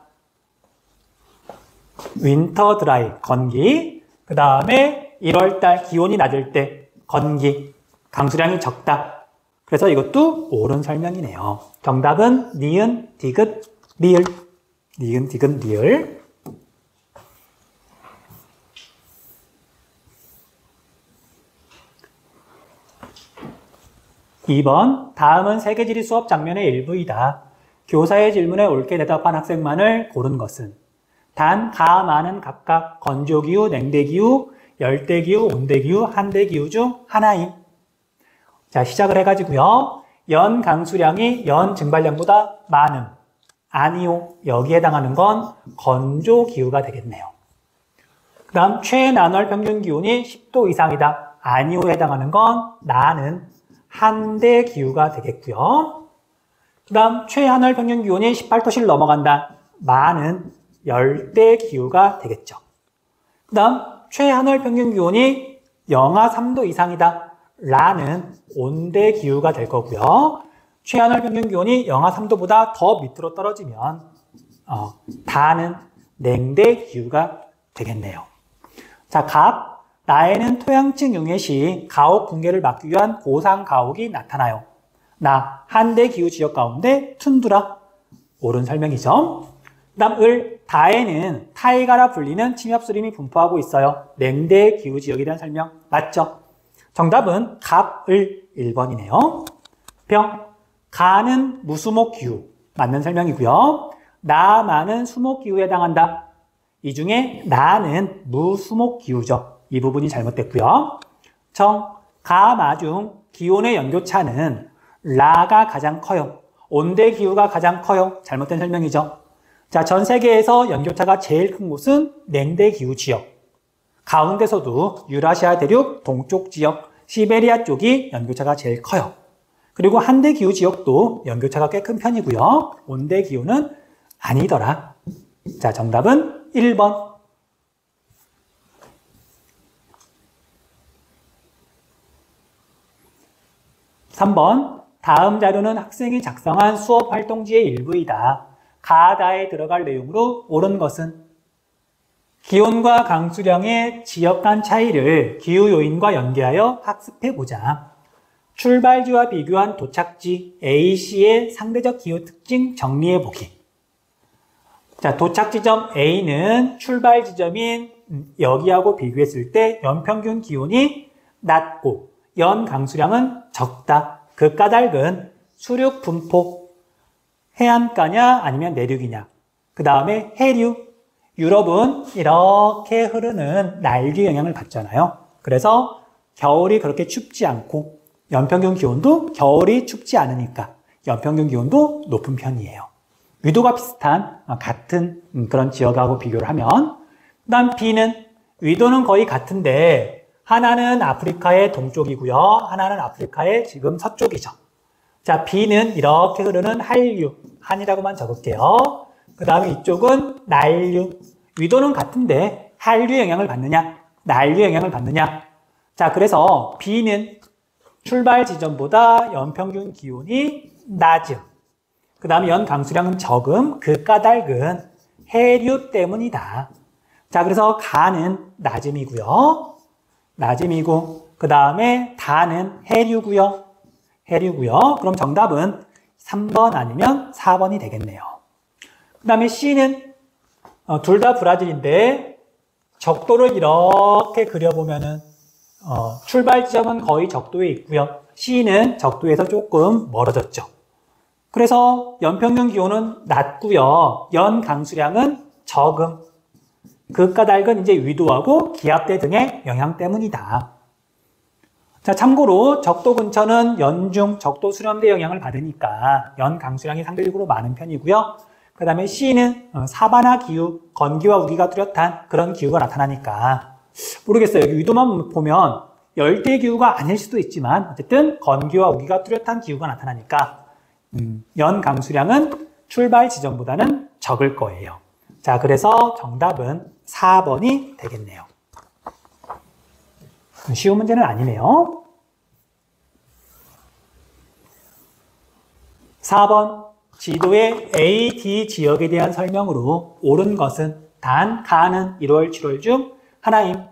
윈터 드라이 건기. 그 다음에 1월달 기온이 낮을 때 건기. 강수량이 적다. 그래서 이것도 옳은 설명이네요. 정답은 니은 디귿 리을. 니은 디귿 리을. 2번 다음은 세계지리 수업 장면의 일부이다. 교사의 질문에 옳게 대답한 학생만을 고른 것은 단, 가, 마는 각각 건조기후, 냉대기후, 열대기후, 온대기후, 한대기후 중 하나임. 자, 시작을 해가지고요. 연 강수량이 연 증발량보다 많음. 아니요. 여기에 해당하는 건 건조기후가 되겠네요. 그 다음 최나널 평균 기온이 10도 이상이다. 아니요에 해당하는 건 나는 한대기후가 되겠고요. 그 다음 최하늘 평균 기온이 18도씨를 넘어간다. 마는 열대기후가 되겠죠. 그 다음 최하늘 평균 기온이 영하 3도 이상이다. 라는 온대기후가 될 거고요. 최하늘 평균 기온이 영하 3도보다 더 밑으로 떨어지면 다는 냉대기후가 되겠네요. 자, 갑. 나에는 토양층 융해 시 가옥 붕괴를 막기 위한 고산 가옥이 나타나요. 나 한대기후 지역 가운데 툰드라. 옳은 설명이죠. 그 다음 을. 다에는 타이가라 불리는 침엽수림이 분포하고 있어요. 냉대기후 지역이라는 설명 맞죠? 정답은 갑, 을 1번이네요. 병. 가는 무수목기후 맞는 설명이고요. 나, 마는 수목기후에 해당한다. 이 중에 나는 무수목기후죠. 이 부분이 잘못됐고요. 정. 가, 마 중 기온의 연교차는 라가 가장 커요. 온대기후가 가장 커요. 잘못된 설명이죠. 자, 전 세계에서 연교차가 제일 큰 곳은 냉대기후 지역. 가운데서도 유라시아 대륙 동쪽 지역, 시베리아 쪽이 연교차가 제일 커요. 그리고 한대기후 지역도 연교차가 꽤 큰 편이고요. 온대기후는 아니더라. 자, 정답은 1번. 3번. 다음 자료는 학생이 작성한 수업 활동지의 일부이다. 가다에 들어갈 내용으로 옳은 것은 기온과 강수량의 지역 간 차이를 기후 요인과 연계하여 학습해보자. 출발지와 비교한 도착지 A씨의 상대적 기후 특징 정리해보기. 자, 도착 지점 A는 출발 지점인 여기하고 비교했을 때 연평균 기온이 낮고 연 강수량은 적다. 그 까닭은 수륙 분포. 해안가냐 아니면 내륙이냐. 그 다음에 해류. 유럽은 이렇게 흐르는 날개 영향을 받잖아요. 그래서 겨울이 그렇게 춥지 않고 연평균 기온도 겨울이 춥지 않으니까 연평균 기온도 높은 편이에요. 위도가 비슷한 같은 그런 지역하고 비교를 하면 그 다음 B는 위도는 거의 같은데 하나는 아프리카의 동쪽이고요. 하나는 아프리카의 지금 서쪽이죠. 자, B는 이렇게 흐르는 한류, 한이라고만 적을게요. 그 다음에 이쪽은 난류. 위도는 같은데 한류 영향을 받느냐? 난류의 영향을 받느냐? 자, 그래서 B는 출발 지점보다 연평균 기온이 낮음. 그 다음에 연 강수량은 적음, 그 까닭은 해류 때문이다. 자, 그래서 가는 낮음이고요. 낮음이고, 그 다음에 다는 해류고요. 해류고요. 그럼 정답은 3번 아니면 4번이 되겠네요. 그 다음에 C는 둘 다 브라질인데 적도를 이렇게 그려보면은 출발 지점은 거의 적도에 있고요. C는 적도에서 조금 멀어졌죠. 그래서 연평균 기온은 낮고요. 연 강수량은 적음. 그 까닭은 이제 위도하고 기압대 등의 영향 때문이다. 자, 참고로 적도 근처는 연중 적도 수렴대 영향을 받으니까 연 강수량이 상대적으로 많은 편이고요. 그 다음에 C는 사바나 기후, 건기와 우기가 뚜렷한 그런 기후가 나타나니까 모르겠어요. 여기 위도만 보면 열대 기후가 아닐 수도 있지만 어쨌든 건기와 우기가 뚜렷한 기후가 나타나니까 연 강수량은 출발 지점보다는 적을 거예요. 자, 그래서 정답은 4번이 되겠네요. 쉬운 문제는 아니네요. 4번 지도의 A, D 지역에 대한 설명으로 옳은 것은 단, 가는 1월, 7월 중 하나임.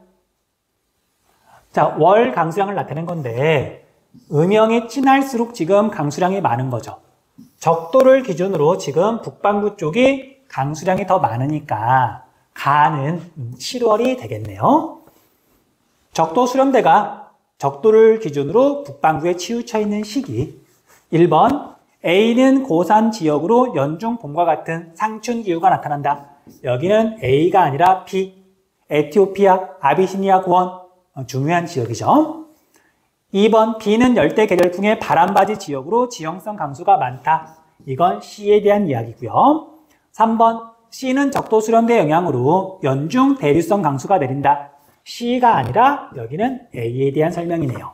자, 월 강수량을 나타낸 건데 음영이 진할수록 지금 강수량이 많은 거죠. 적도를 기준으로 지금 북반구 쪽이 강수량이 더 많으니까 가는 7월이 되겠네요. 적도 수렴대가 적도를 기준으로 북반구에 치우쳐 있는 시기. 1번 A는 고산 지역으로 연중 봄과 같은 상춘 기후가 나타난다. 여기는 A가 아니라 B, 에티오피아, 아비시니아 고원, 중요한 지역이죠. 2번 B는 열대 계절풍의 바람바지 지역으로 지형성 강수가 많다. 이건 C에 대한 이야기고요. 3번 C는 적도 수렴대 영향으로 연중 대류성 강수가 내린다. C가 아니라 여기는 A에 대한 설명이네요.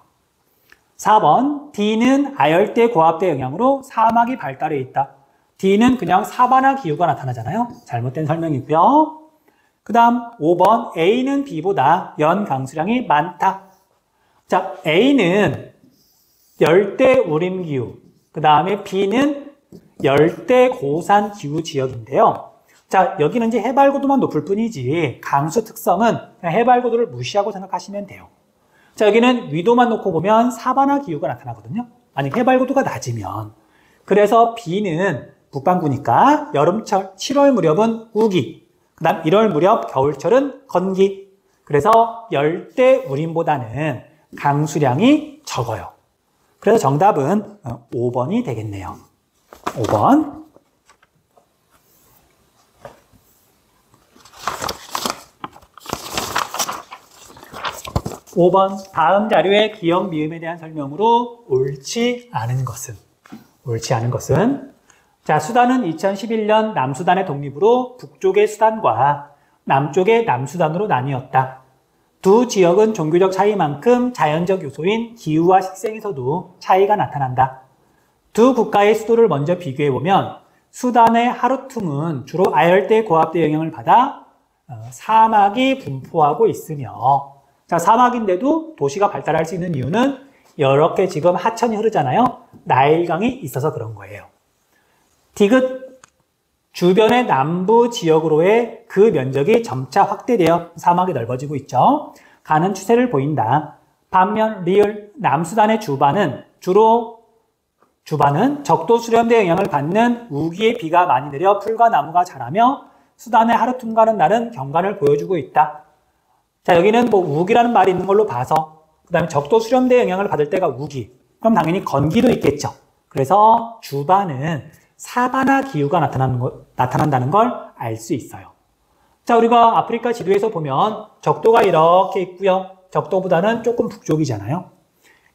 4번 D는 아열대 고압대 영향으로 사막이 발달해 있다. D는 그냥 사바나 기후가 나타나잖아요. 잘못된 설명이고요. 그 다음 5번 A는 B보다 연 강수량이 많다. 자, A는 열대 우림 기후, 그 다음에 B는 열대 고산 기후 지역인데요. 자, 여기는 이제 해발고도만 높을 뿐이지 강수 특성은 그냥 해발고도를 무시하고 생각하시면 돼요. 자, 여기는 위도만 놓고 보면 사바나 기후가 나타나거든요. 아니, 해발고도가 낮으면. 그래서 B는 북반구니까 여름철 7월 무렵은 우기, 그 다음 1월 무렵 겨울철은 건기. 그래서 열대 우림보다는 강수량이 적어요. 그래서 정답은 5번이 되겠네요. 5번. 5번 다음 자료의 기억 미음에 대한 설명으로 옳지 않은 것은 자, 수단은 2011년 남수단의 독립으로 북쪽의 수단과 남쪽의 남수단으로 나뉘었다. 두 지역은 종교적 차이만큼 자연적 요소인 기후와 식생에서도 차이가 나타난다. 두 국가의 수도를 먼저 비교해보면 수단의 하루퉁은 주로 아열대 고압대 영향을 받아 사막이 분포하고 있으며, 자, 사막인데도 도시가 발달할 수 있는 이유는 이렇게 지금 하천이 흐르잖아요. 나일강이 있어서 그런 거예요. 디귿 주변의 남부 지역으로의 그 면적이 점차 확대되어 사막이 넓어지고 있죠. 가는 추세를 보인다. 반면 리을 남수단의 주반은 적도 수렴대 영향을 받는 우기의 비가 많이 내려 풀과 나무가 자라며 수단의 하루퉁 가는 날은 경관을 보여주고 있다. 자, 여기는 뭐 우기라는 말이 있는 걸로 봐서 그 다음에 적도 수렴대 영향을 받을 때가 우기. 그럼 당연히 건기도 있겠죠. 그래서 주반은 사바나 기후가 나타난다는 걸 알 수 있어요. 자, 우리가 아프리카 지도에서 보면 적도가 이렇게 있고요. 적도보다는 조금 북쪽이잖아요.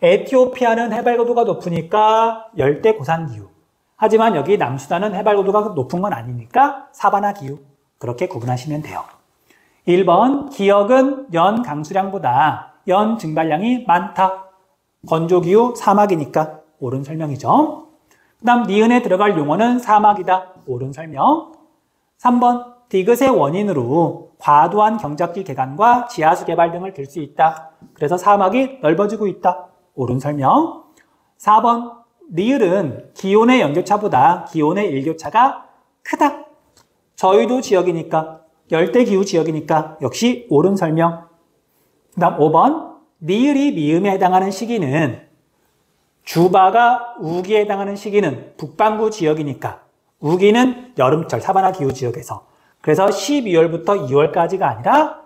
에티오피아는 해발고도가 높으니까 열대 고산 기후. 하지만 여기 남수단은 해발고도가 높은 건 아니니까 사바나 기후. 그렇게 구분하시면 돼요. 1번 기역은 연 강수량보다 연 증발량이 많다. 건조기후 사막이니까 옳은 설명이죠. 그 다음 니은에 들어갈 용어는 사막이다. 옳은 설명. 3번 디귿의 원인으로 과도한 경작지 개간과 지하수 개발 등을 들 수 있다. 그래서 사막이 넓어지고 있다. 옳은 설명. 4번, 리을은 기온의 연교차보다 기온의 일교차가 크다. 저위도 지역이니까, 열대기후 지역이니까 역시 옳은 설명. 그 다음 5번, 리을이 미음에 해당하는 시기는 주바가 우기에 해당하는 시기는 북반구 지역이니까 우기는 여름철 사바나 기후 지역에서 그래서 12월부터 2월까지가 아니라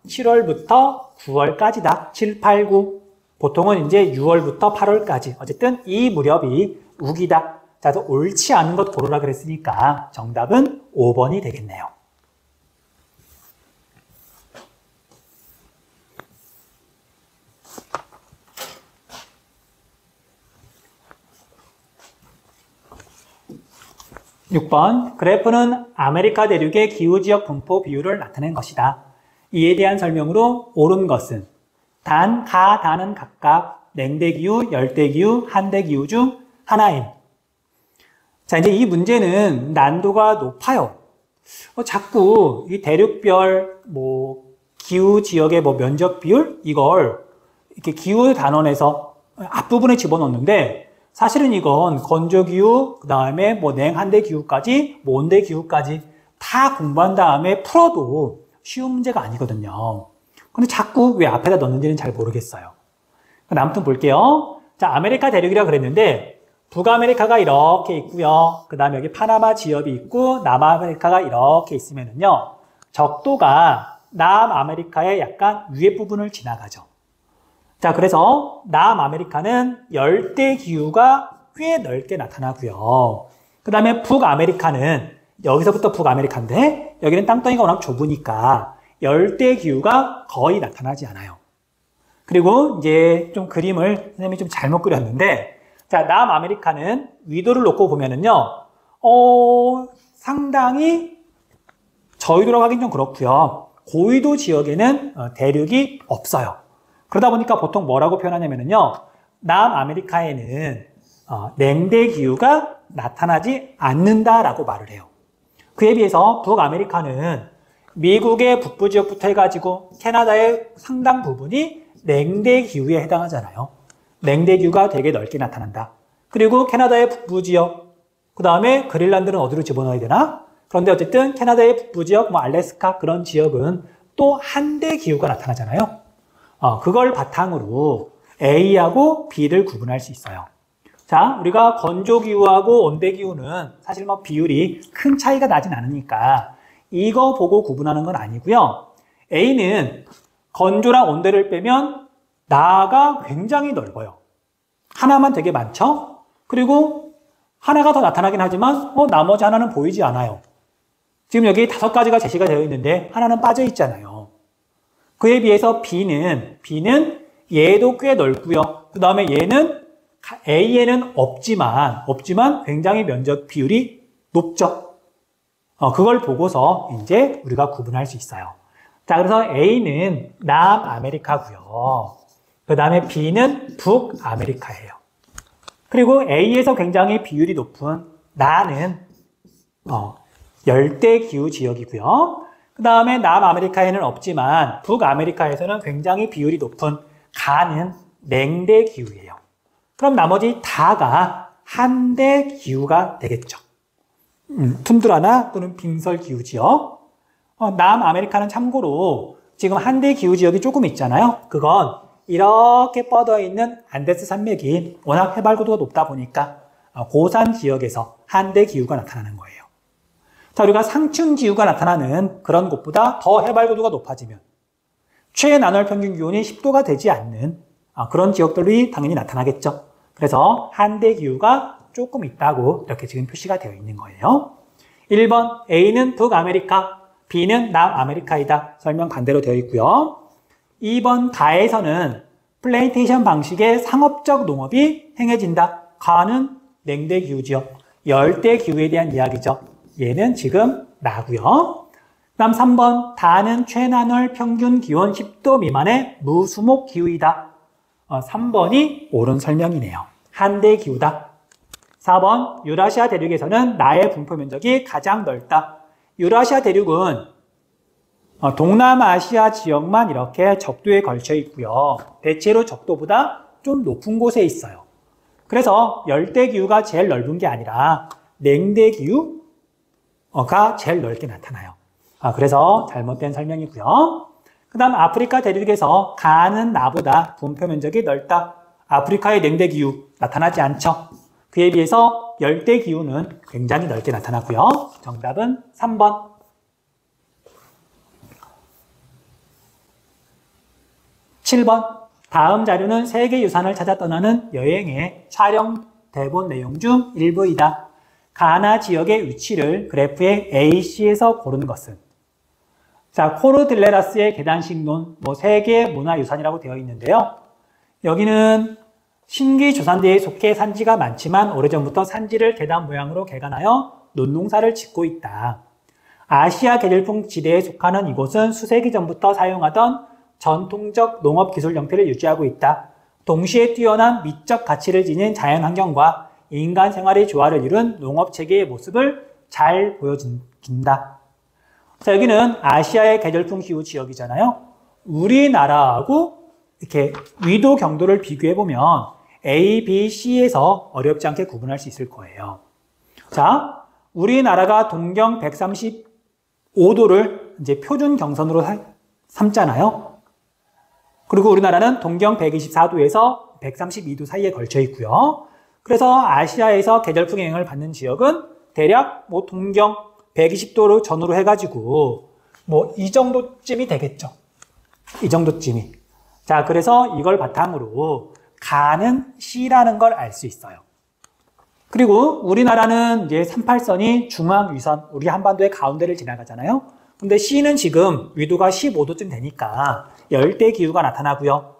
7월부터 9월까지다. 7, 8, 9. 보통은 이제 6월부터 8월까지. 어쨌든 이 무렵이 우기다. 자, 그래서 옳지 않은 것 고르라 그랬으니까 정답은 5번이 되겠네요. (6번) 그래프는 아메리카 대륙의 기후지역 분포 비율을 나타낸 것이다. 이에 대한 설명으로 옳은 것은 단, 가, 다는 각각 냉대기후, 열대기후, 한대기후 중 하나임. 자, 이제 이 문제는 난도가 높아요. 자꾸 이 대륙별 기후 지역의 면적 비율 이걸 이렇게 기후 단원에서 앞부분에 집어넣는데 사실은 이건 건조기후, 그 다음에 냉한대기후까지, 온대기후까지 다 공부한 다음에 풀어도 쉬운 문제가 아니거든요. 근데 자꾸 왜 앞에다 넣는지는 잘 모르겠어요. 아무튼 볼게요. 자, 아메리카 대륙이라 그랬는데 북아메리카가 이렇게 있고요. 그 다음에 여기 파나마 지역이 있고 남아메리카가 이렇게 있으면은요. 적도가 남아메리카의 약간 위에 부분을 지나가죠. 자, 그래서 남아메리카는 열대 기후가 꽤 넓게 나타나고요. 그 다음에 북아메리카는 여기서부터 북아메리카인데 여기는 땅덩이가 워낙 좁으니까 열대 기후가 거의 나타나지 않아요. 그리고 이제 좀 그림을 선생님이 좀 잘못 그렸는데 자, 남아메리카는 위도를 놓고 보면은요. 상당히 저위도라고 하긴 좀 그렇고요. 고위도 지역에는 대륙이 없어요. 그러다 보니까 보통 뭐라고 표현하냐면요. 남아메리카에는 냉대 기후가 나타나지 않는다라고 말을 해요. 그에 비해서 북아메리카는 미국의 북부 지역부터 해가지고 캐나다의 상당 부분이 냉대 기후에 해당하잖아요. 냉대 기후가 되게 넓게 나타난다. 그리고 캐나다의 북부 지역, 그 다음에 그린란드는 어디로 집어넣어야 되나? 그런데 어쨌든 캐나다의 북부 지역, 알래스카 그런 지역은 또 한대 기후가 나타나잖아요. 그걸 바탕으로 A하고 B를 구분할 수 있어요. 자, 우리가 건조기후하고 온대기후는 사실 비율이 큰 차이가 나진 않으니까 이거 보고 구분하는 건 아니고요. A는 건조랑 온대를 빼면 나가 굉장히 넓어요. 하나만 되게 많죠? 그리고 하나가 더 나타나긴 하지만 나머지 하나는 보이지 않아요. 지금 여기 5가지가 제시가 되어 있는데 하나는 빠져 있잖아요. 그에 비해서 B는 얘도 꽤 넓고요. 그 다음에 얘는 A에는 없지만 굉장히 면적 비율이 높죠. 그걸 보고서 이제 우리가 구분할 수 있어요. 자, 그래서 A는 남아메리카고요. 그 다음에 B는 북아메리카예요. 그리고 A에서 굉장히 비율이 높은 나는 열대기후 지역이고요. 그 다음에 남아메리카에는 없지만 북아메리카에서는 굉장히 비율이 높은 가는 냉대기후예요. 그럼 나머지 다가 한대기후가 되겠죠. 툰드라나 또는 빙설기후지역. 남아메리카는 참고로 지금 한대기후지역이 조금 있잖아요. 그건 이렇게 뻗어 있는 안데스 산맥이 워낙 해발고도가 높다 보니까 고산 지역에서 한대기후가 나타나는 거예요. 자, 우리가 상층기후가 나타나는 그런 곳보다 더 해발고도가 높아지면 최나널 평균 기온이 10도가 되지 않는 그런 지역들이 당연히 나타나겠죠. 그래서 한대기후가 조금 있다고 이렇게 지금 표시가 되어 있는 거예요. 1번 A는 북아메리카, B는 남아메리카이다. 설명 반대로 되어 있고요. 2번 가에서는 플랜테이션 방식의 상업적 농업이 행해진다. 가는 냉대기후지역, 열대기후에 대한 이야기죠. 얘는 지금 나고요. 그 다음 3번 다는 최나널 평균 기온 10도 미만의 무수목 기후이다. 3번이 옳은 설명이네요. 한대기후다. 4번 유라시아 대륙에서는 나의 분포 면적이 가장 넓다. 유라시아 대륙은 동남아시아 지역만 이렇게 적도에 걸쳐 있고요. 대체로 적도보다 좀 높은 곳에 있어요. 그래서 열대기후가 제일 넓은 게 아니라 냉대기후가 제일 넓게 나타나요. 그래서 잘못된 설명이고요. 그 다음 아프리카 대륙에서 가는 나보다 분포 면적이 넓다. 아프리카의 냉대기후 나타나지 않죠. 그에 비해서 열대기후는 굉장히 넓게 나타나고요. 정답은 3번. 7번. 다음 자료는 세계유산을 찾아 떠나는 여행의 촬영 대본 내용 중 일부이다. 가나 지역의 위치를 그래프의 AC에서 고른 것은? 자, 코르딜레라스의 계단식론, 세계 문화유산이라고 되어 있는데요. 여기는 신기조산대에 속해 산지가 많지만 오래전부터 산지를 계단 모양으로 개간하여 논농사를 짓고 있다. 아시아 계절풍 지대에 속하는 이곳은 수세기 전부터 사용하던 전통적 농업 기술 형태를 유지하고 있다. 동시에 뛰어난 미적 가치를 지닌 자연환경과 인간 생활의 조화를 이룬 농업 체계의 모습을 잘 보여준다. 자, 여기는 아시아의 계절풍 기후 지역이잖아요. 우리나라하고 이렇게 위도 경도를 비교해보면 A, B, C에서 어렵지 않게 구분할 수 있을 거예요. 자, 우리나라가 동경 135도를 이제 표준 경선으로 삼잖아요. 그리고 우리나라는 동경 124도에서 132도 사이에 걸쳐 있고요. 그래서 아시아에서 계절풍 영향을 받는 지역은 대략 동경 120도로 전후로 해가지고 이 정도쯤이 되겠죠. 이 정도쯤이. 자, 그래서 이걸 바탕으로 가는 C라는 걸 알 수 있어요. 그리고 우리나라는 이제 38선이 중앙위선, 우리 한반도의 가운데를 지나가잖아요. 근데 C는 지금 위도가 15도쯤 되니까 열대기후가 나타나고요.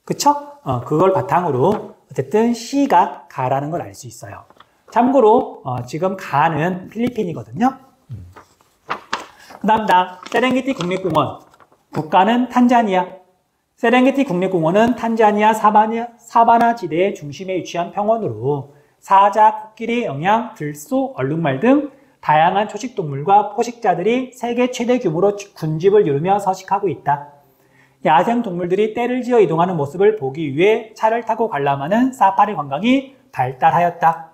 그쵸? 그걸 바탕으로 어쨌든 C가 가라는 걸 알 수 있어요. 참고로 지금 가는 필리핀이거든요. 그 다음 세렝게티 국립공원. 국가는 탄자니아. 세렝게티 국립공원은 탄자니아 사바나 지대의 중심에 위치한 평원으로 사자, 코끼리, 영양, 들소, 얼룩말 등 다양한 초식동물과 포식자들이 세계 최대 규모로 군집을 이루며 서식하고 있다. 야생 동물들이 떼를 지어 이동하는 모습을 보기 위해 차를 타고 관람하는 사파리 관광이 발달하였다.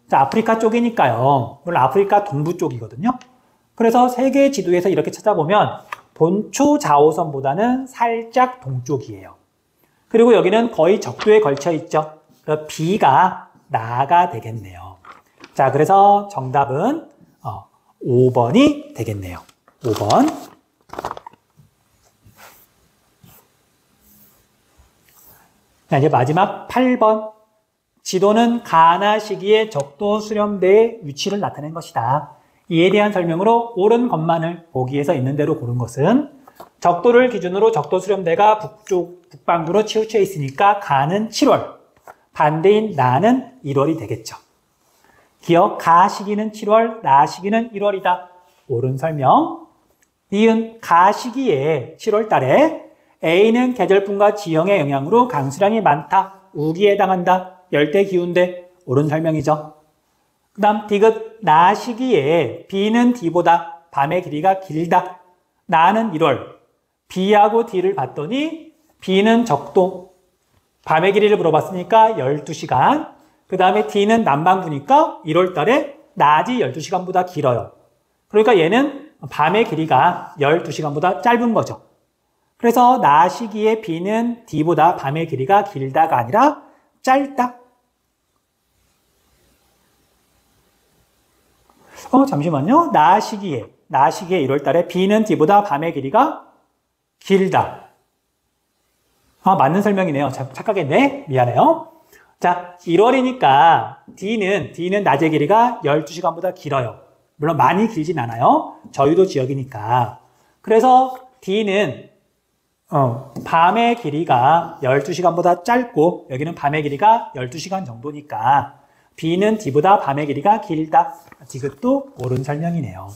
자, 아프리카 쪽이니까요. 물론 아프리카 동부 쪽이거든요. 그래서 세계 지도에서 이렇게 찾아보면 본초 좌우선보다는 살짝 동쪽이에요. 그리고 여기는 거의 적도에 걸쳐 있죠. 그래서 B가 나가 되겠네요. 자, 그래서 정답은 5번이 되겠네요. 5번. 자, 이제 마지막 8번. 지도는 가나 시기의 적도 수렴대의 위치를 나타낸 것이다. 이에 대한 설명으로 옳은 것만을 보기에서 있는 대로 고른 것은 적도를 기준으로 적도 수렴대가 북방구로 치우쳐 있으니까 가는 7월, 반대인 나는 1월이 되겠죠. 기억 가 시기는 7월, 나 시기는 1월이다. 옳은 설명. 니은 가 시기에 7월 달에 A는 계절풍과 지형의 영향으로 강수량이 많다. 우기에 해당한다. 열대기후인데 옳은 설명이죠. 그 다음 디귿 나 시기에 B는 D보다 밤의 길이가 길다. 나는 1월. B하고 D를 봤더니 B는 적도. 밤의 길이를 물어봤으니까 12시간. 그 다음에 D는 남반구니까 1월 달에 낮이 12시간보다 길어요. 그러니까 얘는 밤의 길이가 12시간보다 짧은 거죠. 그래서 나 시기에 B는 D보다 밤의 길이가 길다가 아니라 짧다. 잠시만요. 나 시기에 1월 달에 B는 D보다 밤의 길이가 길다. 맞는 설명이네요. 착각했네. 미안해요. 자, 1월이니까 D는 낮의 길이가 12시간보다 길어요. 물론 많이 길진 않아요. 저유도 지역이니까. 그래서 D는 밤의 길이가 12시간보다 짧고 여기는 밤의 길이가 12시간 정도니까 B는 D보다 밤의 길이가 길다. 이것도 옳은 설명이네요.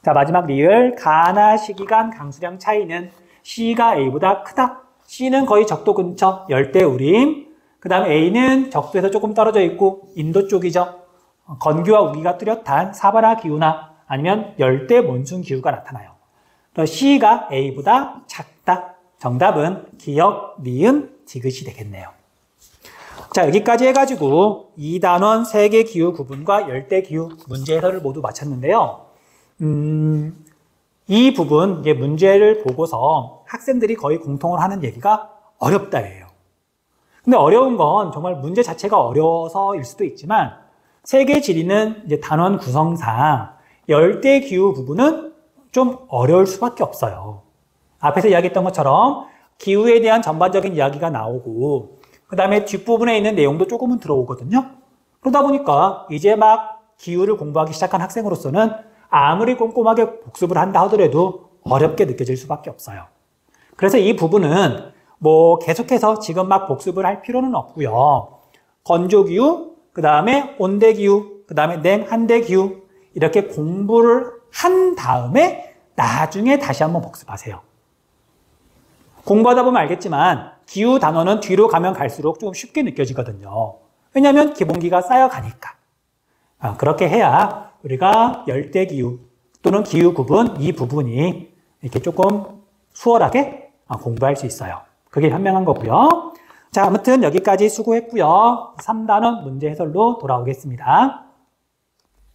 자, 마지막 리을. 가나 시기간 강수량 차이는 C가 A보다 크다. C는 거의 적도 근처, 열대우림. 그 다음 A는 적도에서 조금 떨어져 있고 인도 쪽이죠. 건기와 우기가 뚜렷한 사바나 기후나 아니면 열대 몬순 기후가 나타나요. C가 A보다 작다. 정답은 기역, 니은, 디귿이 되겠네요. 자, 여기까지 해가지고 2단원 세계 기후 구분과 열대 기후 문제 해설을 모두 마쳤는데요. 이 부분, 이제 문제를 보고서 학생들이 거의 공통으로 하는 얘기가 어렵다예요. 근데 어려운 건 정말 문제 자체가 어려워서일 수도 있지만 세계 지리는 이제 단원 구성상 열대 기후 부분은 좀 어려울 수밖에 없어요. 앞에서 이야기했던 것처럼 기후에 대한 전반적인 이야기가 나오고 그 다음에 뒷부분에 있는 내용도 조금은 들어오거든요. 그러다 보니까 이제 막 기후를 공부하기 시작한 학생으로서는 아무리 꼼꼼하게 복습을 한다 하더라도 어렵게 느껴질 수밖에 없어요. 그래서 이 부분은 뭐 계속해서 지금 막 복습을 할 필요는 없고요. 건조기후, 그 다음에 온대기후, 그 다음에 냉한대기후 이렇게 공부를 한 다음에 나중에 다시 한번 복습하세요. 공부하다 보면 알겠지만 기후 단어는 뒤로 가면 갈수록 좀 쉽게 느껴지거든요. 왜냐하면 기본기가 쌓여가니까. 그렇게 해야 우리가 열대기후 또는 기후 구분 이 부분이 이렇게 조금 수월하게 공부할 수 있어요. 그게 현명한 거고요. 자, 아무튼 여기까지 수고했고요. 3단원 문제 해설로 돌아오겠습니다.